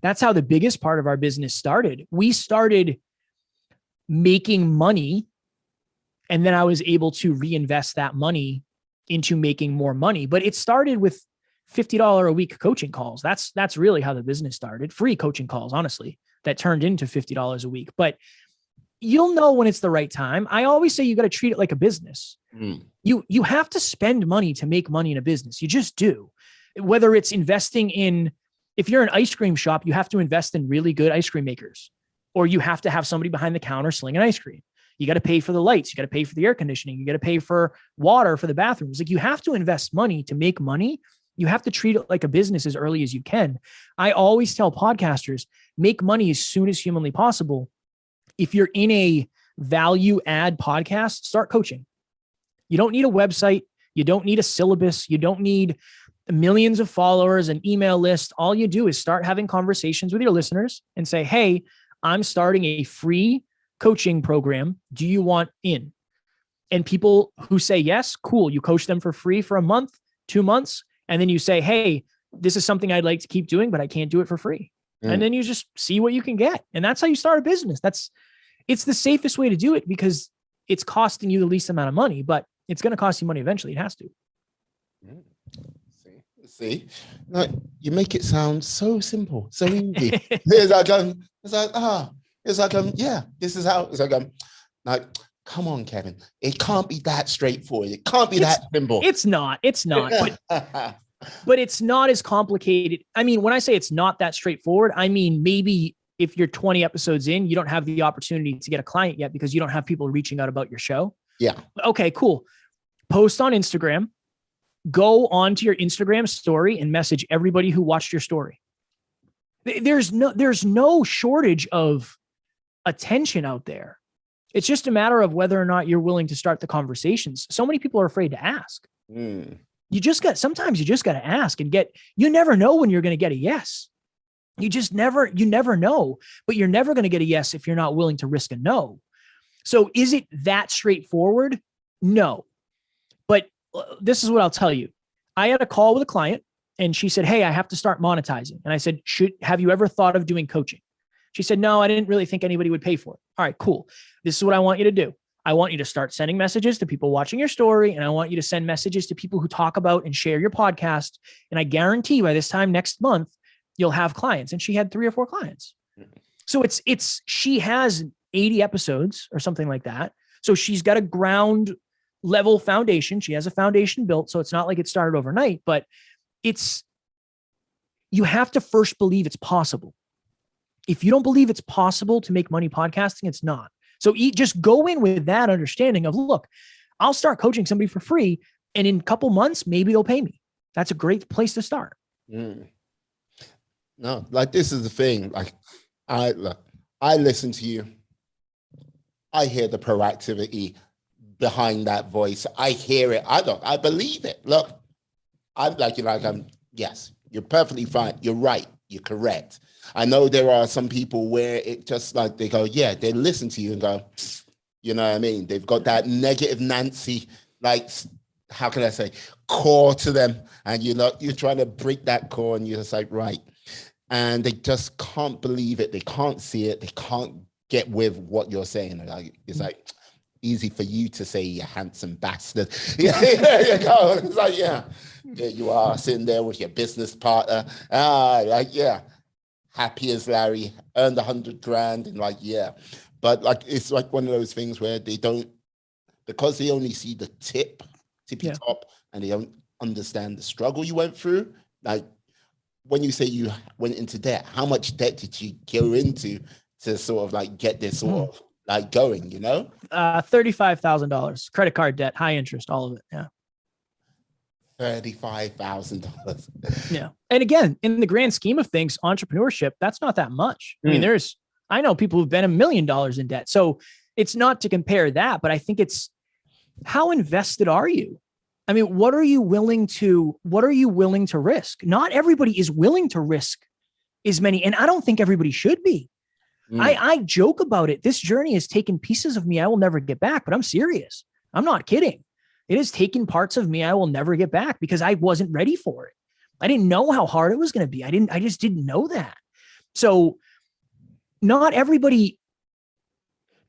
that's how the biggest part of our business started. We started making money, and then I was able to reinvest that money into making more money. But it started with $50 a week coaching calls. That's really how the business started. Free coaching calls, honestly, that turned into $50 a week. But you'll know when it's the right time. I always say you got to treat it like a business. You have to spend money to make money in a business. You just do. Whether it's investing in, if you're an ice cream shop, you have to invest in really good ice cream makers, or you have to have somebody behind the counter slinging ice cream. You got to pay for the lights. You got to pay for the air conditioning. You got to pay for water for the bathrooms. Like, you have to invest money to make money. You have to treat it like a business as early as you can. I always tell podcasters, make money as soon as humanly possible. If you're in a value add podcast, start coaching. You don't need a website. You don't need a syllabus. You don't need millions of followers, an email list. All you do is start having conversations with your listeners and say, hey, I'm starting a free coaching program. Do you want in? And people who say yes, cool. You coach them for free for a month, 2 months. And then you say, hey, this is something I'd like to keep doing, but I can't do it for free. And then you just see what you can get. And that's how you start a business. It's the safest way to do it, because it's costing you the least amount of money, but it's going to cost you money eventually. It has to. See, no, you make it sound so simple, so easy. Yeah, this is how. It's like, come on, Kevin. It can't be that straightforward. It can't be that simple. It's not. But it's not as complicated. I mean, when I say it's not that straightforward, I mean, maybe if you're 20 episodes in, you don't have the opportunity to get a client yet because you don't have people reaching out about your show. Yeah. Okay, cool. Post on Instagram. Go onto your Instagram story and message everybody who watched your story. There's no shortage of attention out there. It's just a matter of whether or not you're willing to start the conversations. So many people are afraid to ask. Sometimes you just got to ask and you never know when you're going to get a yes. You never know, but you're never going to get a yes if you're not willing to risk a no. So is it that straightforward? No. But this is what I'll tell you. I had a call with a client and she said, "Hey, I have to start monetizing." And I said, have you ever thought of doing coaching? She said, "No, I didn't really think anybody would pay for it." All right, cool. This is what I want you to do. I want you to start sending messages to people watching your story. And I want you to send messages to people who talk about and share your podcast. And I guarantee by this time next month, you'll have clients. And she had 3 or 4 clients. So she has 80 episodes or something like that. So she's got a ground level foundation. She has a foundation built. So it's not like it started overnight, but you have to first believe it's possible. If you don't believe it's possible to make money podcasting, it's not. So just go in with that understanding of, look, I'll start coaching somebody for free. And in a couple months, maybe they'll pay me. That's a great place to start. No, like this is the thing. Like I listen to you. I hear the proactivity behind that voice. I hear it. I believe it. Look, yes, you're perfectly fine. You're right. You're correct. I know there are some people where it just like they go, yeah, they listen to you and go, you know what I mean? They've got that negative Nancy, like, how can I say, core to them. And you're trying to break that core and you're just like, right. And they just can't believe it. They can't see it. They can't get with what you're saying. It's like easy for you to say, you handsome bastard. Yeah, you go. It's like, yeah, there you are sitting there with your business partner. Happy as Larry, earned 100 grand, and like, yeah. But like, it's like one of those things where they don't, because they only see the tippy top, and they don't understand the struggle you went through. Like, when you say you went into debt, how much debt did you go into to sort of like get this sort of like going, you know? $35,000, credit card debt, high interest, all of it. Yeah. $35,000. Yeah. And again, in the grand scheme of things, entrepreneurship, that's not that much. I mean, I know people who've been $1 million in debt. So it's not to compare that, but I think it's how invested are you? I mean, what are you willing to risk? Not everybody is willing to risk as many. And I don't think everybody should be. I joke about it. This journey has taken pieces of me I will never get back, but I'm serious. I'm not kidding. It has taken parts of me I will never get back because I wasn't ready for it. I didn't know how hard it was going to be. I just didn't know that. So not everybody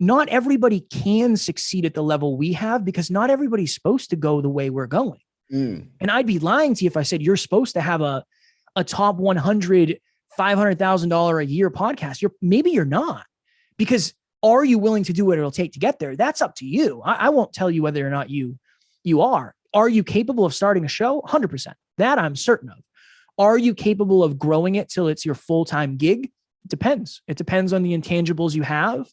can succeed at the level we have because not everybody's supposed to go the way we're going. And I'd be lying to you if I said you're supposed to have a top 100, $500,000 a year podcast. Maybe you're not, because are you willing to do what it'll take to get there? That's up to you. I won't tell you whether or not you are. Are you capable of starting a show? 100%. That I'm certain of. Are you capable of growing it till it's your full-time gig? It depends. It depends on the intangibles you have.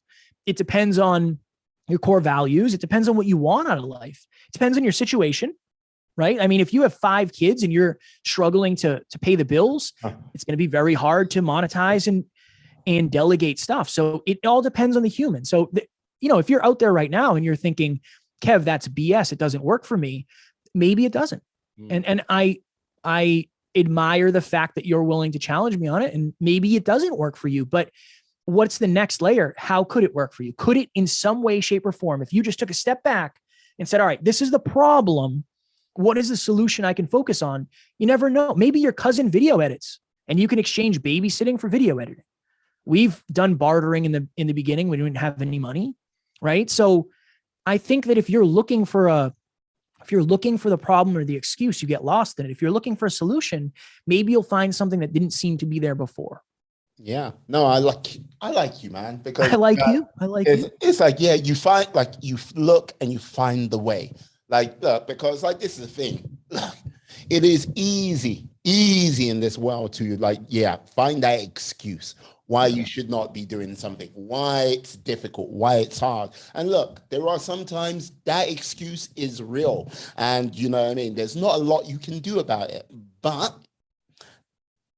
It depends on your core values. It depends on what you want out of life. It depends on your situation, right? I mean, if you have 5 kids and you're struggling to pay the bills, it's going to be very hard to monetize and delegate stuff. So it all depends on the human. So, if you're out there right now and you're thinking, Kev, that's BS, it doesn't work for me, maybe it doesn't. And I admire the fact that you're willing to challenge me on it, and maybe it doesn't work for you, but what's the next layer? How could it work for you? Could it in some way, shape, or form, if you just took a step back and said, all right, this is the problem, what is the solution I can focus on? You never know. Maybe your cousin video edits and you can exchange babysitting for video editing. We've done bartering in the beginning when we didn't have any money, right? So I think that if you're looking for a If you're looking for the problem or the excuse, you get lost in it. If you're looking for a solution, maybe you'll find something that didn't seem to be there before. Yeah, no, I like you, man, because I like you. I like you. it's like, yeah, you find, like, you look and you find the way. Like, look, because like, this is the thing. Look, it is easy in this world to, like, yeah, find that excuse why you should not be doing something, why it's difficult, why it's hard. And look, there are sometimes that excuse is real. And you know what I mean? There's not a lot you can do about it. But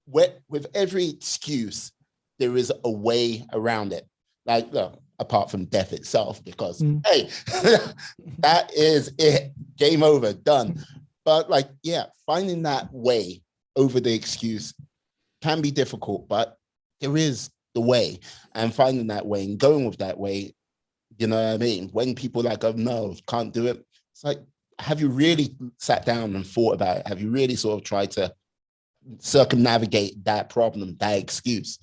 with every excuse, there is a way around it. Like, look, apart from death itself, because hey, that is it. Game over, done. But like, yeah, finding that way over the excuse can be difficult, but there is the way, and finding that way and going with that way, you know what I mean? When people like, oh no, can't do it. It's like, have you really sat down and thought about it? Have you really sort of tried to circumnavigate that problem, that excuse?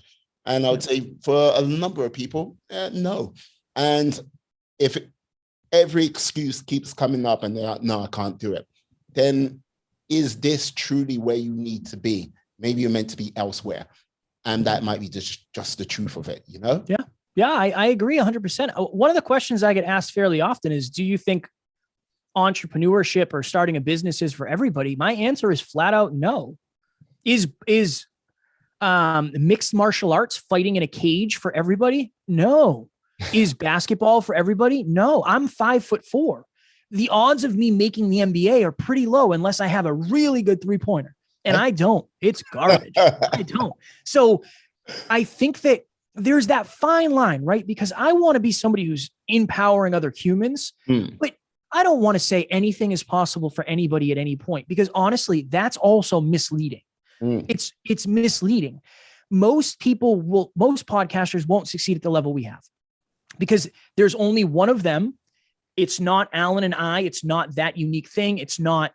And I would say for a number of people, no. And if every excuse keeps coming up and they're like, no, I can't do it, then is this truly where you need to be? Maybe you're meant to be elsewhere. And that might be just the truth of it, you know? Yeah. Yeah, I agree 100%. One of the questions I get asked fairly often is, do you think entrepreneurship or starting a business is for everybody? My answer is flat out no. Is mixed martial arts, fighting in a cage, for everybody? No. Is basketball for everybody? No. I'm 5'4". The odds of me making the NBA are pretty low unless I have a really good three-pointer. And I don't. It's garbage. I don't. So I think that there's that fine line, right? Because I want to be somebody who's empowering other humans, but I don't want to say anything is possible for anybody at any point, because honestly, that's also misleading. It's misleading. Most podcasters won't succeed at the level we have because there's only one of them. It's not Alan and I. It's not that unique thing. It's not,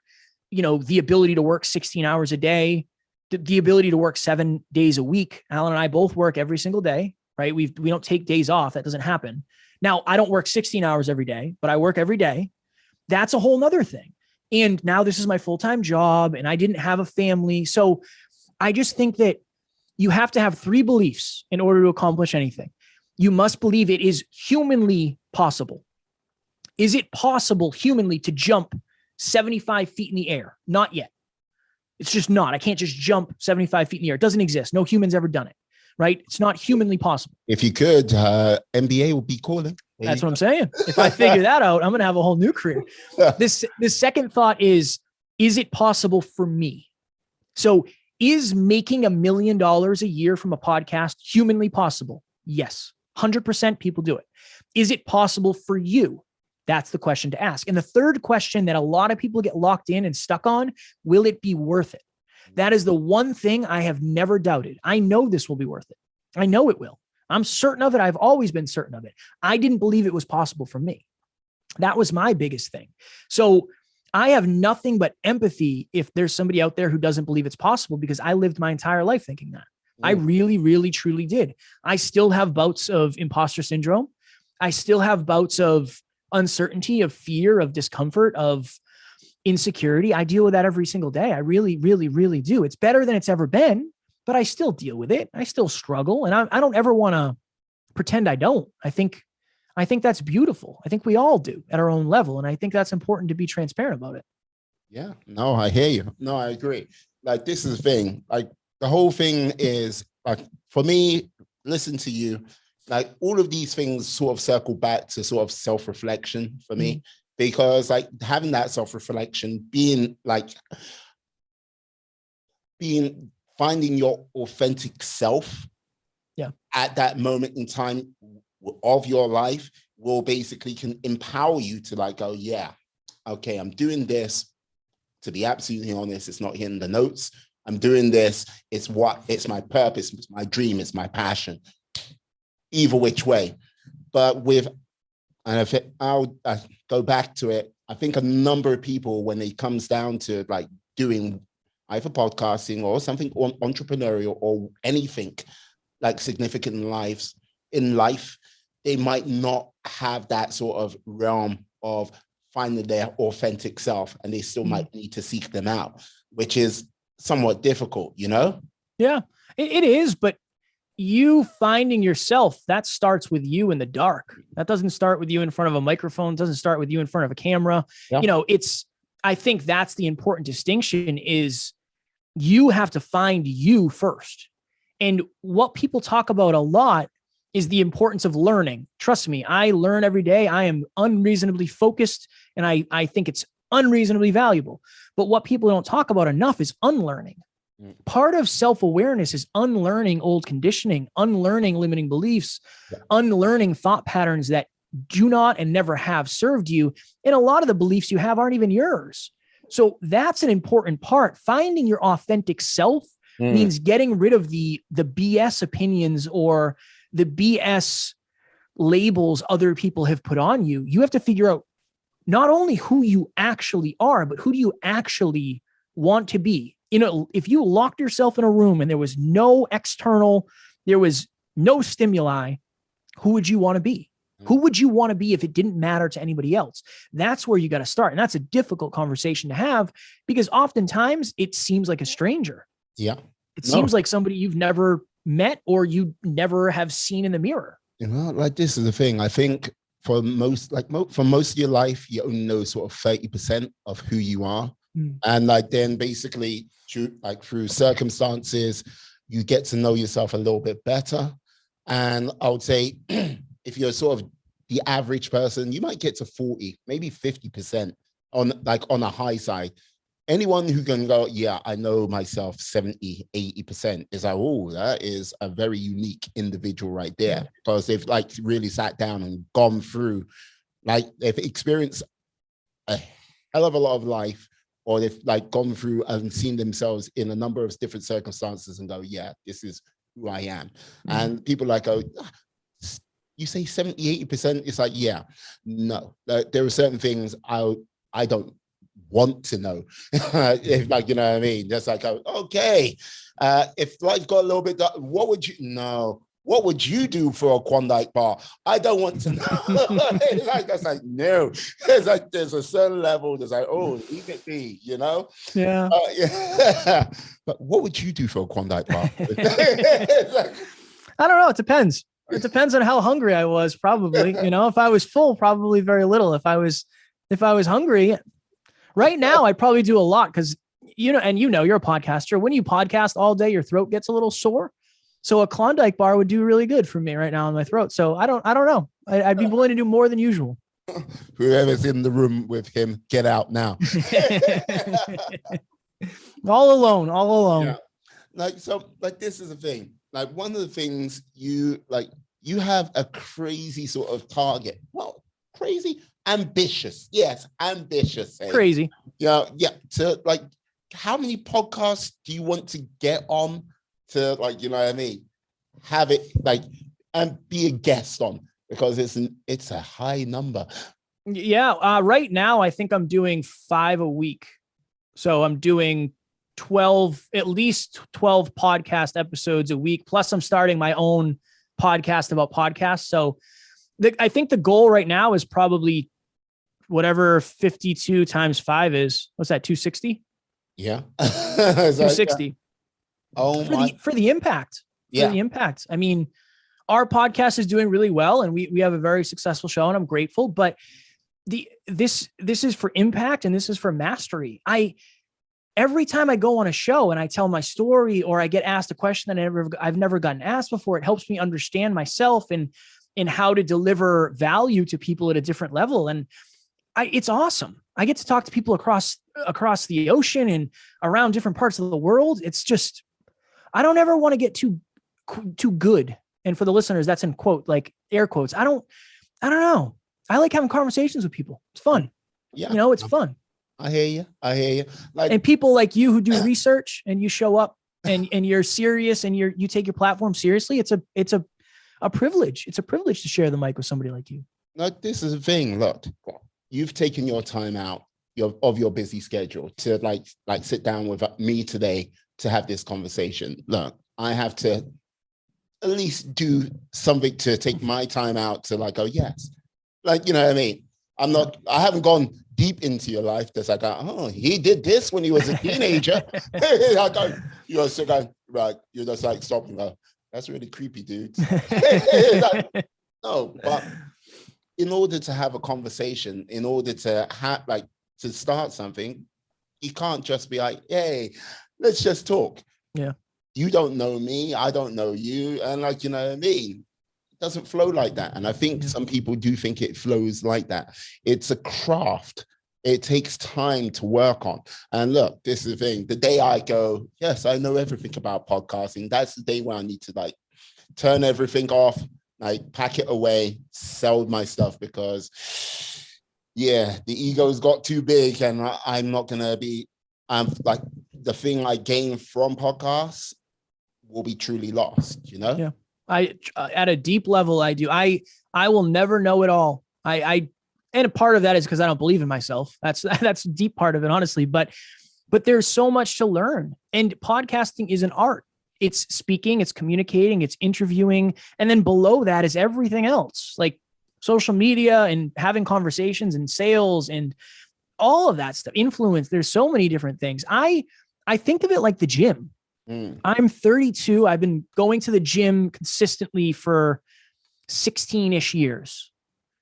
the ability to work 16 hours a day, the ability to work 7 days a week. Alan and I both work every single day, right? We don't take days off. That doesn't happen. Now, I don't work 16 hours every day, but I work every day. That's a whole nother thing. And now this is my full-time job and I didn't have a family. So I just think that you have to have 3 beliefs in order to accomplish anything. You must believe it is humanly possible. Is it possible humanly to jump 75 feet in the air? Not yet. It's just not. I can't just jump 75 feet in the air. It doesn't exist. No human's ever done it, right? It's not humanly possible. If you could, NBA will be calling. That's what I'm saying. If I figure that out, I'm going to have a whole new career. This second thought is it possible for me? So is making $1 million a year from a podcast humanly possible? Yes. 100% people do it. Is it possible for you? That's the question to ask. And the third question that a lot of people get locked in and stuck on, will it be worth it? That is the one thing I have never doubted. I know this will be worth it. I know it will. I'm certain of it. I've always been certain of it. I didn't believe it was possible for me. That was my biggest thing. So I have nothing but empathy if there's somebody out there who doesn't believe it's possible, because I lived my entire life thinking that. I really, really, truly did. I still have bouts of imposter syndrome. I still have bouts of uncertainty, of fear, of discomfort, of insecurity. I deal with that every single day. I really, really, really do. It's better than it's ever been, but I still deal with it. I still struggle, and I don't ever want to pretend I don't. I think that's beautiful. I think we all do at our own level, and I think that's important to be transparent about it. Yeah, no, I hear you. No, I agree. Like, this is the thing. Like, the whole thing is, like, for me, listen to you, like, all of these things sort of circle back to sort of self-reflection for me, because like having that self-reflection, finding your authentic self at that moment in time of your life will basically can empower you to like, oh yeah, okay, I'm doing this. To be absolutely honest, it's not in the notes. I'm doing this. It's my purpose. It's my dream. It's my passion. Either which way. But I'll go back to it. I think a number of people, when it comes down to like doing either podcasting or something entrepreneurial or anything like significant in life, they might not have that sort of realm of finding their authentic self, and they still might need to seek them out, which is somewhat difficult, you know? Yeah, it is. But you finding yourself, that starts with you in the dark. That doesn't start with you in front of a microphone. It doesn't start with you in front of a camera. Yeah. You know, I think that's the important distinction is you have to find you first. And what people talk about a lot is the importance of learning. Trust me, I learn every day. I am unreasonably focused, and I think it's unreasonably valuable. But what people don't talk about enough is unlearning. Part of self-awareness is unlearning old conditioning, unlearning limiting beliefs, unlearning thought patterns that do not and never have served you. And a lot of the beliefs you have aren't even yours. So that's an important part. Finding your authentic self means getting rid of the BS opinions or the BS labels other people have put on you. You have to figure out not only who you actually are, but who do you actually want to be? You know, if you locked yourself in a room and there was no stimuli, who would you want to be? Who would you want to be if it didn't matter to anybody else? That's where you got to start. And that's a difficult conversation to have because oftentimes it seems like a stranger. Yeah. It seems like somebody you've never met or you never have seen in the mirror. You know, like this is the thing. I think for most, for most of your life, you only know sort of 30% of who you are. And like then basically through circumstances, you get to know yourself a little bit better. And I would say if you're sort of the average person, you might get to 40, maybe 50% on a high side. Anyone who can go, yeah, I know myself 70, 80% is like, oh, that is a very unique individual right there. Because they've like really sat down and gone through, like they've experienced a hell of a lot of life, or they've like gone through and seen themselves in a number of different circumstances and go, yeah, this is who I am. And people like, oh, you say 70, 80%? It's like, yeah, no, there are certain things I don't want to know. If like, you know what I mean? Just like, okay, if life got a little bit dark, what would you do for a Klondike bar? I don't want to know. That's like, no. There's a certain level that's like, oh, leave it be, you know? Yeah. Yeah. But what would you do for a Klondike bar? I don't know. It depends. It depends on how hungry I was, probably. You know, if I was full, probably very little. If I was hungry, right now, I'd probably do a lot because, you know, you're a podcaster. When you podcast all day, your throat gets a little sore. So a Klondike bar would do really good for me right now in my throat. So I don't know. I'd be willing to do more than usual. Whoever's in the room with him, get out now. All alone. Yeah. Like this is the thing. Like one of the things you have a crazy sort of target. Well, crazy, ambitious. Yes, ambitious. Crazy. Yeah. So like, how many podcasts do you want to get on to, like, you know what I mean? Have it like and be a guest on, because it's a high number. Yeah. Right now, I think I'm doing 5 a week. So I'm doing at least 12 podcast episodes a week. Plus I'm starting my own podcast about podcasts. So I think the goal right now is probably whatever 52 times 5 is. What's that? 260? Yeah. 260. Yeah. Oh, for the impact. Yeah. For the impact. I mean, our podcast is doing really well and we have a very successful show and I'm grateful, but this is for impact and this is for mastery. Every time I go on a show and I tell my story or I get asked a question that I've never gotten asked before, it helps me understand myself and how to deliver value to people at a different level. And it's awesome. I get to talk to people across the ocean and around different parts of the world. It's just, I don't ever want to get too good. And for the listeners, that's in quote, like air quotes. I don't know. I like having conversations with people. It's fun. Yeah. You know, it's fun. I hear you. Like, and people like you who do research and you show up and you're serious and you take your platform seriously. It's a privilege. It's a privilege to share the mic with somebody like you. Like, this is the thing. Look, you've taken your time out of your busy schedule to like sit down with me today to have this conversation. Look, I have to at least do something to take my time out to like, oh yes, like, you know what I mean? I haven't gone deep into your life. That's like, oh, he did this when he was a teenager. You're just going, right. You're just like, stop and go, that's really creepy, dude. Like, no, but in order to have a conversation, in order to have to start something, you can't just be like, hey, let's just talk. Yeah. You don't know me, I don't know you. And like, you know what I mean? It doesn't flow like that. And I think some people do think it flows like that. It's a craft. It takes time to work on. And look, this is the thing. The day I go, yes, I know everything about podcasting, that's the day where I need to like turn everything off, like pack it away, sell my stuff, because yeah, the ego's got too big, and I'm not gonna be. I'm like, the thing I gain from podcasts will be truly lost. You know. Yeah. I at a deep level, I do. I will never know it all. And a part of that is because I don't believe in myself. That's a deep part of it, honestly. But there's so much to learn, and podcasting is an art. It's speaking, it's communicating, it's interviewing, and then below that is everything else, like social media and having conversations and sales and all of that stuff. Influence. There's so many different things. I think of it like the gym. I'm 32. I've been going to the gym consistently for 16-ish years.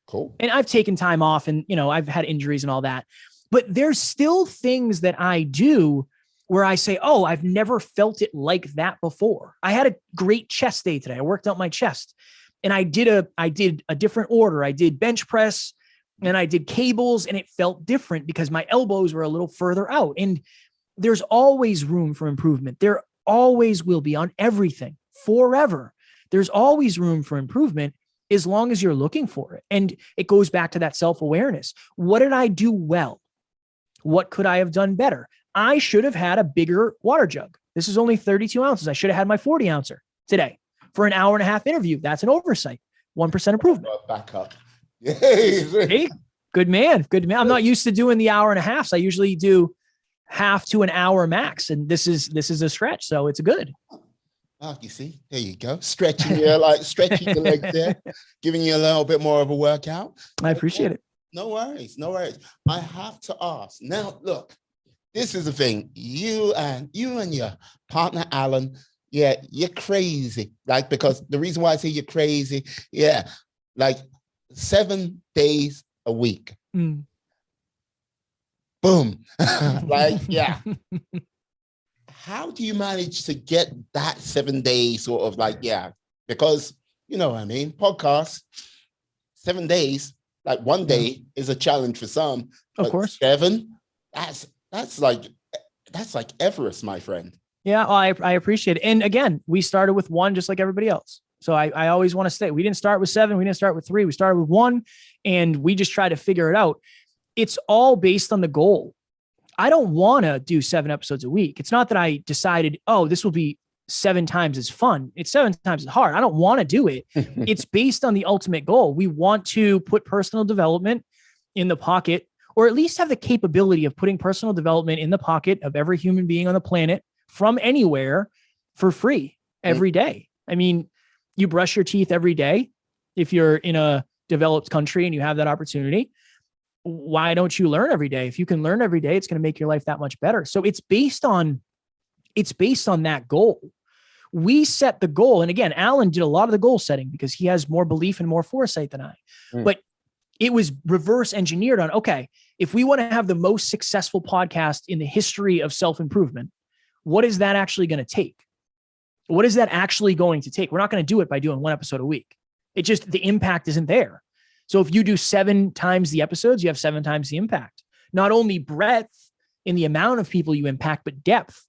Cool. And I've taken time off, and, you know, I've had injuries and all that, but there's still things that I do where I say, oh, I've never felt it like that before. I had a great chest day today. I worked out my chest, and I did a different order. I did bench press and I did cables, and it felt different because my elbows were a little further out. And there's always room for improvement. There always will be, on everything, forever. There's always room for improvement as long as you're looking for it. And it goes back to that self-awareness. What did I do well? What could I have done better? I should have had a bigger water jug. This is only 32 ounces. I should have had my 40 ouncer today for an hour and a half interview. That's an oversight. 1% improvement. Back up. Hey, good man. Good man. I'm not used to doing the hour and a half. So I usually do half to an hour max. And this is a stretch. So it's good. Oh, you see, there you go. Stretching your legs there, giving you a little bit more of a workout. I appreciate it. No worries. No worries. I have to ask now, look, this is the thing. You and your partner, Alan, yeah, you're crazy. Like, because the reason why I say you're crazy, yeah, like 7 days a week. Boom. Like, yeah. How do you manage to get that 7 days sort of like, yeah, because you know what I mean? Podcasts, 7 days, like one day is a challenge for some. Of course. 7, that's like Everest, my friend. Yeah, well, I appreciate it. And again, we started with 1, just like everybody else. So I always want to stay. We didn't start with 7. We didn't start with 3. We started with 1, and we just try to figure it out. It's all based on the goal. I don't want to do 7 episodes a week. It's not that I decided, oh, this will be 7 times as fun. It's 7 times as hard. I don't want to do it. It's based on the ultimate goal. We want to put personal development in the pocket, or at least have the capability of putting personal development in the pocket of every human being on the planet from anywhere for free every day. I mean, you brush your teeth every day. If you're in a developed country and you have that opportunity, why don't you learn every day? If you can learn every day, it's going to make your life that much better. So it's based on that goal. We set the goal. And again, Alan did a lot of the goal setting because he has more belief and more foresight than I, but it was reverse engineered on, okay, if we want to have the most successful podcast in the history of self-improvement, what is that actually going to take? What is that actually going to take? We're not going to do it by doing 1 episode a week. It just, the impact isn't there. So if you do 7 times the episodes, you have 7 times the impact. Not only breadth in the amount of people you impact, but depth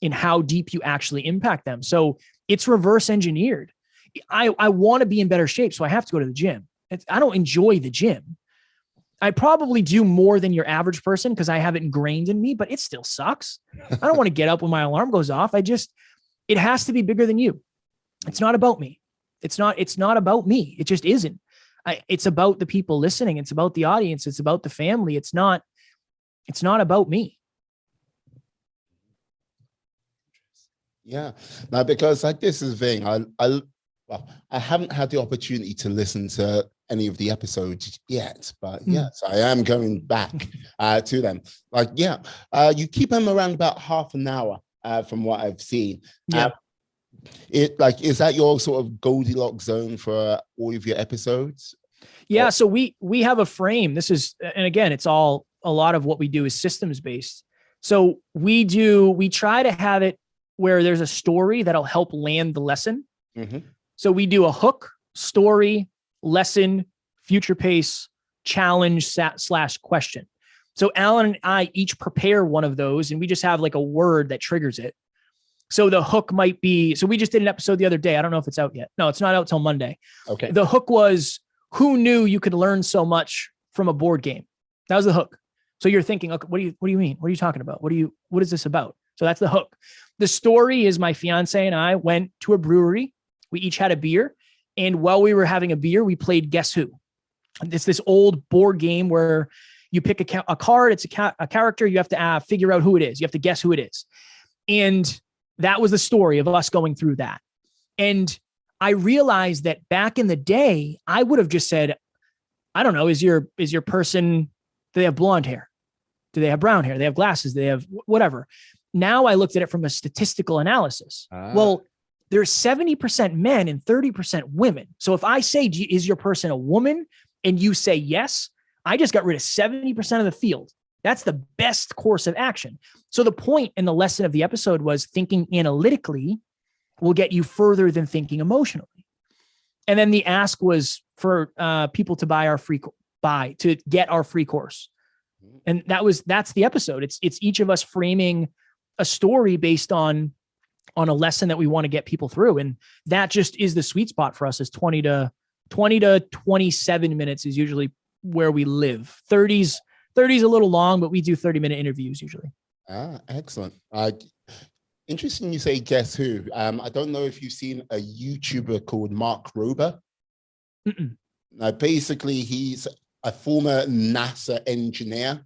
in how deep you actually impact them. So it's reverse engineered. I want to be in better shape, so I have to go to the gym. I don't enjoy the gym. I probably do more than your average person because I have it ingrained in me, but it still sucks. I don't want to get up when my alarm goes off. It has to be bigger than you. It's not about me. It's not about me. It just isn't. It's about the people listening. It's about the audience. It's about the family. It's not about me. Yeah, now because like this is the thing. I haven't had the opportunity to listen to any of the episodes yet, but yes, I am going back to them. Like, you keep them around about half an hour from what I've seen. Is that your sort of Goldilocks zone for all of your episodes? Yeah. So we have a frame. This is, and again, it's all, a lot of what we do is systems based. So we try to have it where there's a story that'll help land the lesson. So we do a hook, story, lesson, future pace, challenge / question. So Alan and I each prepare one of those, and we just have like a word that triggers it. So the hook might be, so we just did an episode the other day. I don't know if it's out yet. No, it's not out till Monday. Okay. The hook was, who knew you could learn so much from a board game? That was the hook. So you're thinking, okay, what do you mean? What are you talking about? What is this about? So that's the hook. The story is my fiance and I went to a brewery. We each had a beer. And while we were having a beer, we played Guess Who. It's this old board game where you pick a card. It's a character. You have to figure out who it is. You have to guess who it is. And that was the story of us going through that. And I realized that back in the day, I would have just said, I don't know, is your person, do they have blonde hair? Do they have brown hair? Do they have glasses? Do they have whatever? Now I looked at it from a statistical analysis. Well, there's 70% men and 30% women. So if I say, is your person a woman? And you say yes, I just got rid of 70% of the field. That's the best course of action. So the point in the lesson of the episode was thinking analytically will get you further than thinking emotionally. And then the ask was for people to to get our free course. And that's the episode. It's each of us framing a story based on a lesson that we want to get people through. And that just is the sweet spot for us, is 20 to 27 minutes is usually where we live. 30's a little long, but we do 30-minute interviews usually. Excellent. Interesting you say Guess Who. I don't know if you've seen a YouTuber called Mark Rober. Now, basically, he's a former NASA engineer.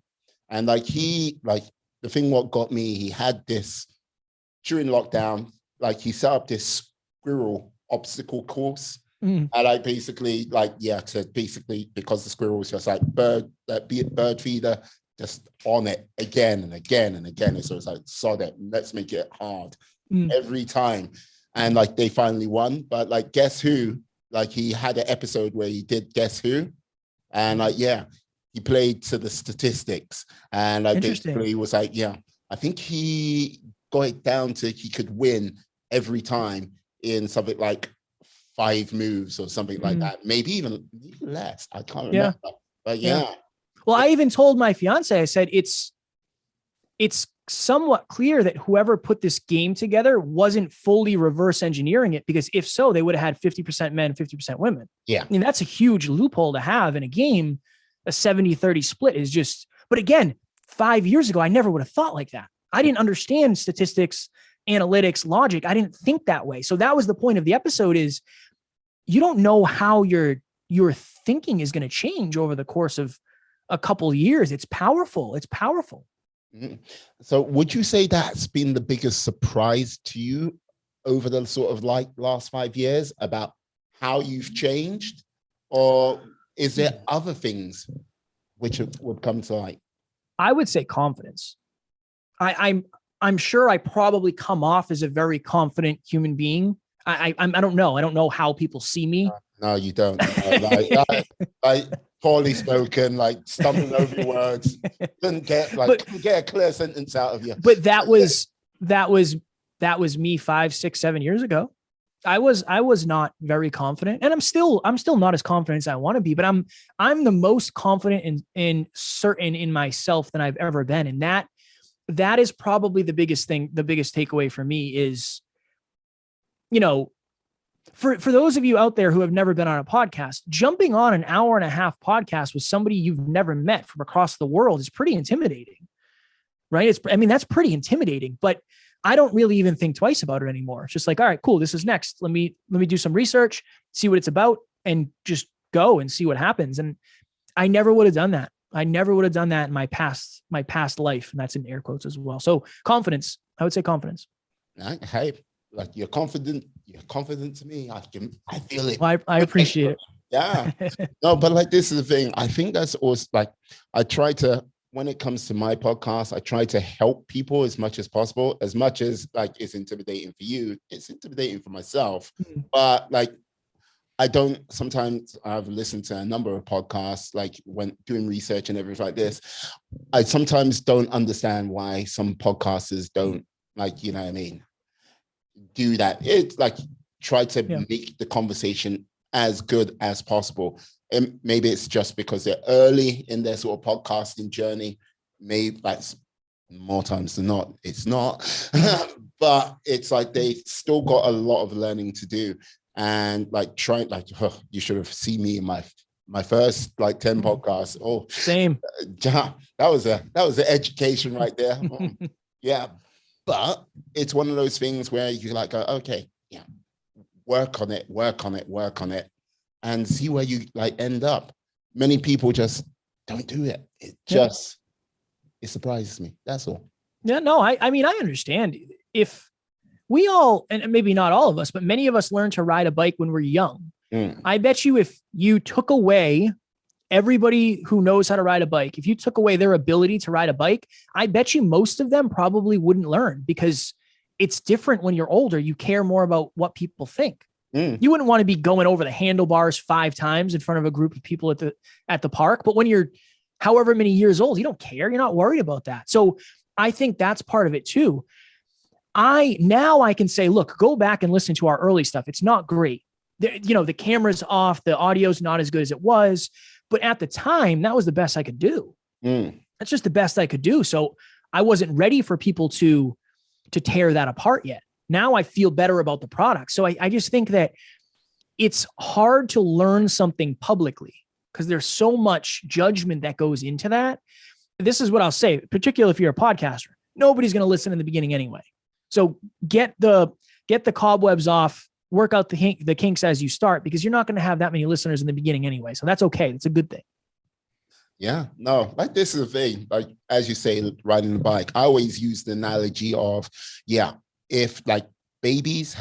And the thing what got me, he had this, during lockdown, he set up this squirrel obstacle course. And I basically, because the squirrel was just bird feeder, just on it again and again and again. And so it's sod it, let's make it hard every time. And they finally won. But Guess Who, he had an episode where he did Guess Who. And he played to the statistics. And basically was I think he got it down to he could win every time in something like 5 moves or something like that. Maybe even less. I can't remember. But Well, I even told my fiance, I said, it's somewhat clear that whoever put this game together wasn't fully reverse engineering it, because if so, they would have had 50% men, 50% women. Yeah. I mean, that's a huge loophole to have in a game. A 70-30 split is just, but again, 5 years ago, I never would have thought like that. I didn't understand statistics, analytics, logic. I didn't think that way. So that was the point of the episode, is you don't know how your thinking is going to change over the course of a couple of years. It's powerful. It's powerful. So would you say that's been the biggest surprise to you over the sort of last 5 years about how you've changed? Or is there other things which would come to light? I would say confidence. I'm sure I probably come off as a very confident human being. I don't know. I don't know how people see me. No, you don't. Poorly spoken, stumbling over your words. Couldn't get a clear sentence out of you. But that was me 5, 6, 7 years ago. I was not very confident, and I'm still not as confident as I want to be, but I'm the most confident in certain in myself than I've ever been. And that is probably the biggest thing, the biggest takeaway for me is, for those of you out there who have never been on a podcast, jumping on an hour and a half podcast with somebody you've never met from across the world is pretty intimidating, right? That's pretty intimidating, but I don't really even think twice about it anymore. It's just all right, cool. This is next. Let me do some research, see what it's about, and just go and see what happens. And I never would have done that. I never would have done that in my past life. And that's in air quotes as well. So confidence, I would say confidence. Hey, you're confident to me. I feel it. Well, I appreciate it. Yeah. No, but like this is the thing. I think that's also like I try to when it comes to my podcast, I try to help people as much as possible, as much as like it's intimidating for you, it's intimidating for myself. But like I don't sometimes I've listened to a number of podcasts, like when doing research and everything like this. I sometimes don't understand why some podcasters don't like, you know what I mean, do that. It's like try to make the conversation as good as possible. And maybe it's just because they're early in their sort of podcasting journey. Maybe that's more times than not, it's not. But it's like they still got a lot of learning to do. And like trying, like you should have seen me in my first like 10 podcasts. Oh, same. That was an education right there. Yeah. But it's one of those things where you like go, okay, yeah, work on it, and see where you like end up. Many people just don't do it. It surprises me. That's all. Yeah, no, I mean, I understand. If we all, and maybe not all of us, but many of us learn to ride a bike when we're young. I bet you if you took away everybody who knows how to ride a bike, if you took away their ability to ride a bike, I bet you most of them probably wouldn't learn, because it's different when you're older. You care more about what people think. You wouldn't want to be going over the handlebars 5 times in front of a group of people at the park. But when you're however many years old, you don't care. You're not worried about that. So I think that's part of it too. Now I can say, look, go back and listen to our early stuff. It's not great. The camera's off, the audio's not as good as it was. But at the time, that was the best I could do. That's just the best I could do. So I wasn't ready for people to tear that apart yet. Now I feel better about the product. So I just think that it's hard to learn something publicly because there's so much judgment that goes into that. This is what I'll say, particularly if you're a podcaster. Nobody's going to listen in the beginning anyway. So get the cobwebs off, work out the kinks as you start, because you're not going to have that many listeners in the beginning anyway. So that's okay. It's a good thing. Yeah, no, like this is the thing, like, as you say, riding the bike, I always use the analogy of, if like babies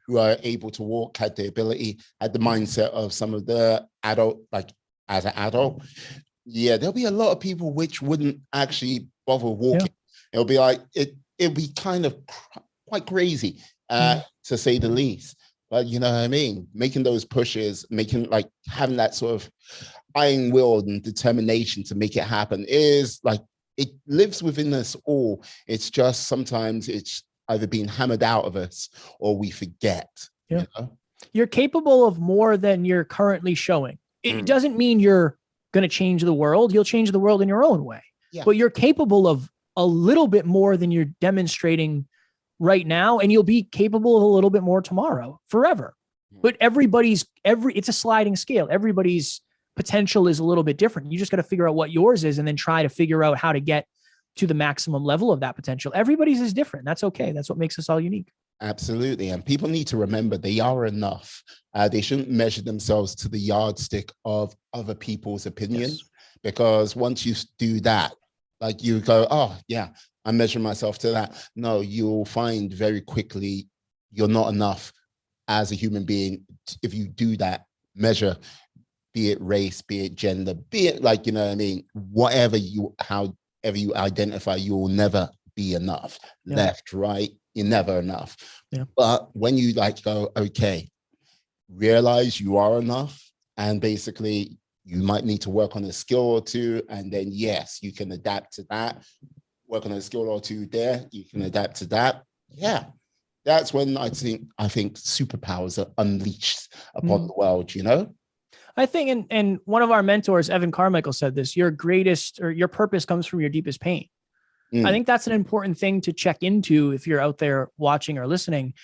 who are able to walk, had the ability, had the mindset of some of the adult, like as an adult, there'll be a lot of people which wouldn't actually bother walking. It'll be like, it'll be kind of quite crazy, to say the least. But you know what I mean? Making those pushes, having that sort of iron will and determination to make it happen is like, it lives within us all. It's just sometimes it's either being hammered out of us or we forget. You know? You're capable of more than you're currently showing. It doesn't mean you're going to change the world. You'll change the world in your own way. But you're capable of a little bit more than you're demonstrating right now, and you'll be capable of a little bit more tomorrow, forever. But it's a sliding scale. Everybody's potential is a little bit different. You just got to figure out what yours is and then try to figure out how to get to the maximum level of that potential. Everybody's is different. That's okay. That's what makes us all unique. Absolutely. And people need to remember they are enough. They shouldn't measure themselves to the yardstick of other people's opinions, because once you do that, like you go, oh yeah, I measure myself to that. No, you'll find very quickly you're not enough as a human being if you do that measure, be it race, be it gender, be it like, you know what I mean, however you identify, you will never be enough. Left, right, you're never enough. But when you like go, okay, realize you are enough, and basically you might need to work on a skill or two, and then yes, you can adapt to that. Work on a skill or two there, you can adapt to that. That's when I think superpowers are unleashed upon the world, you know? I think, and one of our mentors, Evan Carmichael, said this: your greatest, or your purpose comes from your deepest pain. I think that's an important thing to check into if you're out there watching or listening.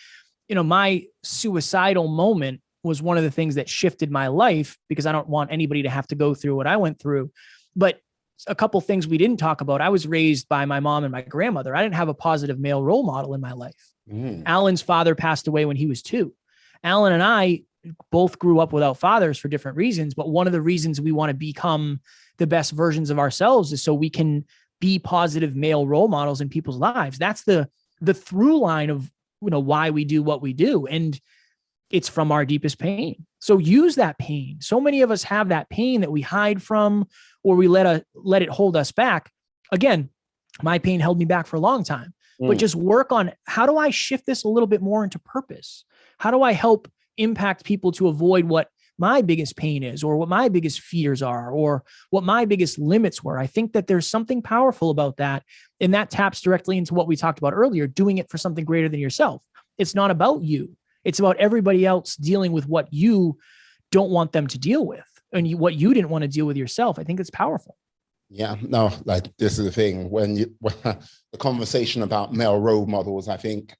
My suicidal moment was one of the things that shifted my life, because I don't want anybody to have to go through what I went through. But a couple things we didn't talk about. I was raised by my mom and my grandmother. I didn't have a positive male role model in my life. Alan's father passed away when he was 2. Alan and I both grew up without fathers for different reasons. But one of the reasons we want to become the best versions of ourselves is so we can be positive male role models in people's lives. That's the through line of, why we do what we do. And it's from our deepest pain. So use that pain. So many of us have that pain that we hide from, or we let it hold us back. Again, my pain held me back for a long time, but just work on, how do I shift this a little bit more into purpose? How do I help impact people to avoid what my biggest pain is, or what my biggest fears are, or what my biggest limits were? I think that there's something powerful about that. And that taps directly into what we talked about earlier, doing it for something greater than yourself. It's not about you. It's about everybody else dealing with what you don't want them to deal with, and what you didn't want to deal with yourself. I think it's powerful. Yeah, no, like this is the thing when the conversation about male role models, I think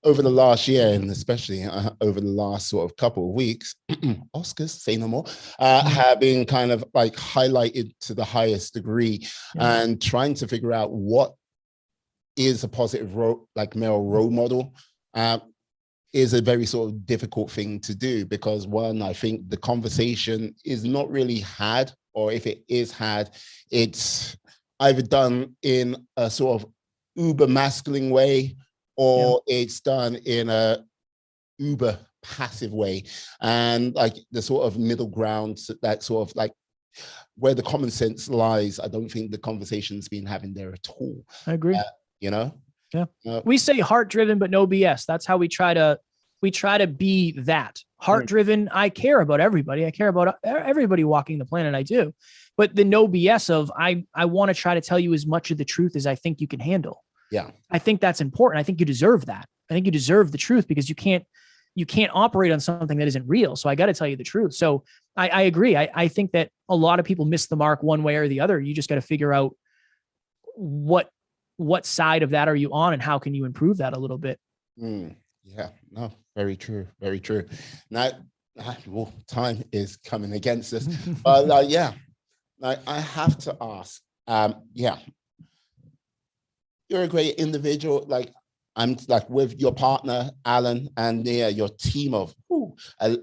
over the last year, and especially over the last sort of couple of weeks, Oscars, say no more, have been kind of like highlighted to the highest degree, and trying to figure out what is a positive male role model is a very sort of difficult thing to do, because one, I think the conversation is not really had, or if it is had, it's either done in a sort of uber masculine way, or it's done in a uber passive way. And like the sort of middle ground, that sort of like where the common sense lies, I don't think the conversation's been having there at all. I agree. You know? Yeah. We say heart driven, but no BS. That's how we try to be that. Heart driven. I care about everybody. I care about everybody walking the planet. I do. But the no BS of, I want to try to tell you as much of the truth as I think you can handle. Yeah. I think that's important. I think you deserve that. I think you deserve the truth, because you can't operate on something that isn't real. So I got to tell you the truth. So I agree. I think that a lot of people miss the mark one way or the other. You just got to figure out what side of that are you on, and how can you improve that a little bit? Yeah, no, very true. Very true. Now, well, time is coming against us, but I have to ask, you're a great individual. Like, I'm like with your partner, Alan, and your team of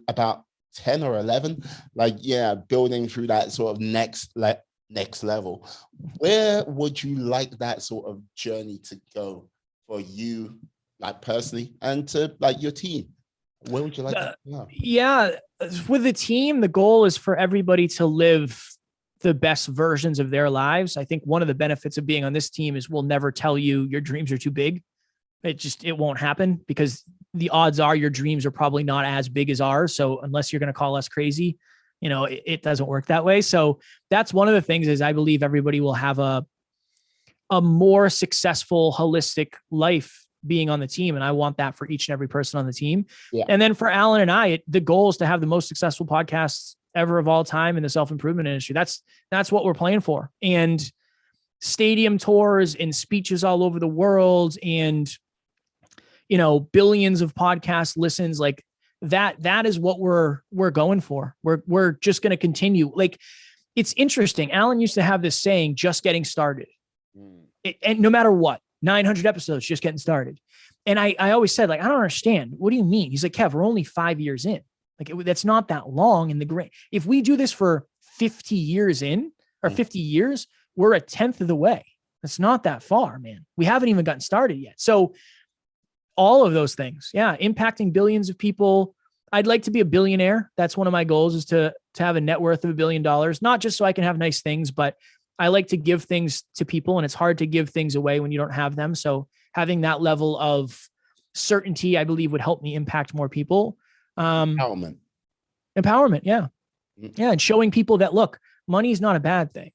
about 10 or 11, building through that sort of next level. Where would you like that sort of journey to go for you, like personally, and to like your team? Where would you like to go? Yeah, with the team, the goal is for everybody to live the best versions of their lives. I think one of the benefits of being on this team is we'll never tell you your dreams are too big. It won't happen, because the odds are your dreams are probably not as big as ours. So unless you're going to call us crazy, it doesn't work that way. So that's one of the things, is I believe everybody will have a more successful, holistic life being on the team. And I want that for each and every person on the team. Yeah. And then for Alan and I, the goal is to have the most successful podcasts ever of all time in the self-improvement industry. That's what we're playing for. And stadium tours and speeches all over the world, and, billions of podcast listens, like that is what we're going for. We're just going to continue. Like, it's interesting. Alan used to have this saying, just getting started. And no matter what, 900 episodes, just getting started. And I always said, like, I don't understand. What do you mean? He's like, Kev, we're only 5 years in. Like, that's not that long in the great. If we do this for 50 years in, or 50 years, we're a tenth of the way. That's not that far, man. We haven't even gotten started yet. So all of those things, impacting billions of people. I'd like to be a billionaire. That's one of my goals, is to have a net worth of $1 billion, not just so I can have nice things, but I like to give things to people, and it's hard to give things away when you don't have them. So having that level of certainty, I believe, would help me impact more people. Empowerment. Yeah. Yeah. And showing people that, look, money is not a bad thing.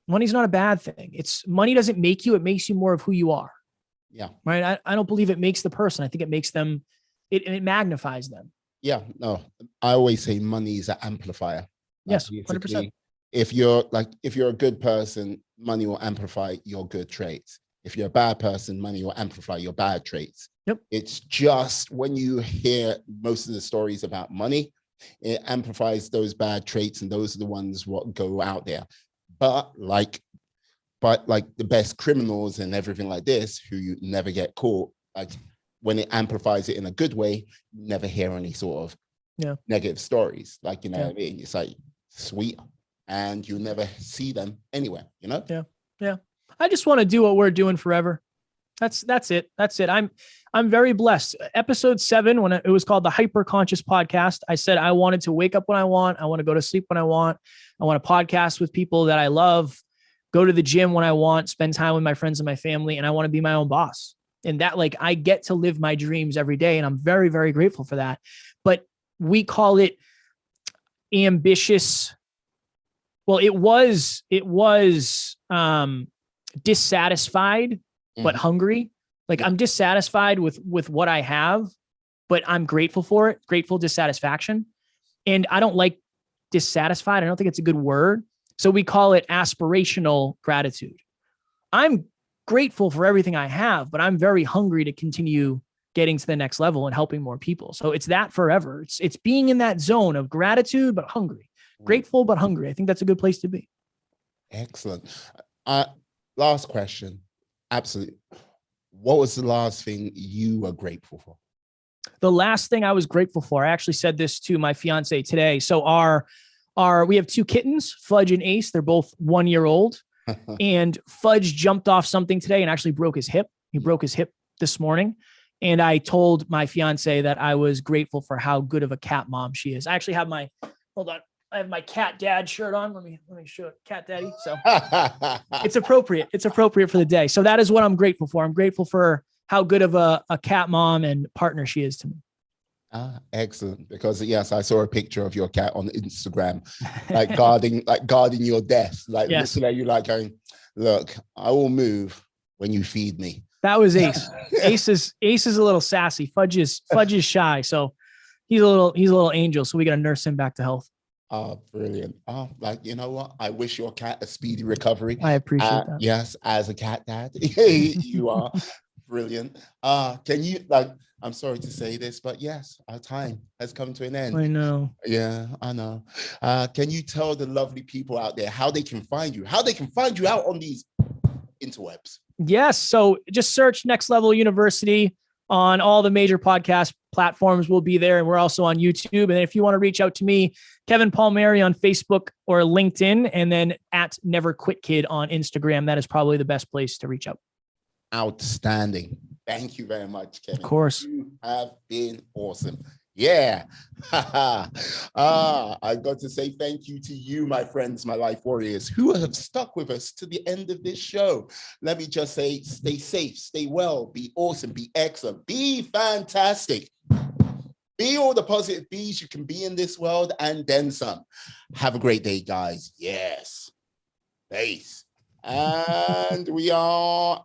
Money's not a bad thing. Money doesn't make you, it makes you more of who you are. Yeah. Right. I don't believe it makes the person. I think it makes them, it magnifies them. Yeah. No, I always say money is an amplifier. Yes. 100%. If you're a good person, money will amplify your good traits. If you're a bad person, money will amplify your bad traits. Yep. It's just when you hear most of the stories about money, it amplifies those bad traits, and those are the ones what go out there. But like the best criminals and everything like this, who you never get caught, like when it amplifies it in a good way, you never hear any sort of negative stories. Like, what I mean? It's like sweet, and you never see them anywhere, Yeah. Yeah. I just want to do what we're doing forever. That's it. I'm I'm very blessed. Episode 7, when it was called the Hyper Conscious Podcast, I said I wanted to wake up when I want. I want to go to sleep when I want. I want to podcast with people that I love, go to the gym when I want, spend time with my friends and my family, and I want to be my own boss. And that, like, I get to live my dreams every day, and I'm very, very grateful for that. But we call it ambitious. Well, it was dissatisfied, but hungry. Like, I'm dissatisfied with what I have, but I'm grateful for it. Grateful dissatisfaction. And I don't like dissatisfied. I don't think it's a good word. So we call it aspirational gratitude. I'm grateful for everything I have, but I'm very hungry to continue getting to the next level and helping more people. So it's that forever. It's being in that zone of gratitude, but hungry. Grateful, but hungry. I think that's a good place to be. Excellent. Last question. Absolutely. What was the last thing you were grateful for? The last thing I was grateful for, I actually said this to my fiance today. So we have 2 kittens, Fudge and Ace. They're both 1 year old. And Fudge jumped off something today and actually broke his hip. He broke his hip this morning. And I told my fiance that I was grateful for how good of a cat mom she is. I actually have hold on. I have my cat dad shirt on. Let me show it. Cat daddy. So it's appropriate. It's appropriate for the day. So that is what I'm grateful for. I'm grateful for how good of a cat mom and partner she is to me. Excellent. Because yes, I saw a picture of your cat on Instagram, like guarding your desk, like looking at you, like going, "Look, I will move when you feed me." That was Ace. Ace is a little sassy. Fudge is shy, so he's a little angel. So we got to nurse him back to health. Oh, brilliant. Oh, like, you know what? I wish your cat a speedy recovery. I appreciate that. Yes, as a cat dad, you are brilliant. Can you, like, I'm sorry to say this, but yes, our time has come to an end. I know. Yeah, I know. Can you tell the lovely people out there how they can find you, out on these interwebs? Yes. So just search Next Level University on all the major podcast platforms. We'll be there. And we're also on YouTube. And if you want to reach out to me, Kevin Palmieri on Facebook or LinkedIn, and then at Never Quit Kid on Instagram. That is probably the best place to reach out. Outstanding. Thank you very much, Kevin. Of course. You have been awesome. Yeah. I've got to say thank you to you, my friends, my life warriors, who have stuck with us to the end of this show. Let me just say, stay safe, stay well, be awesome, be excellent, be fantastic. Be all the positive bees you can be in this world and then some. Have a great day, guys. Yes. Peace. And we are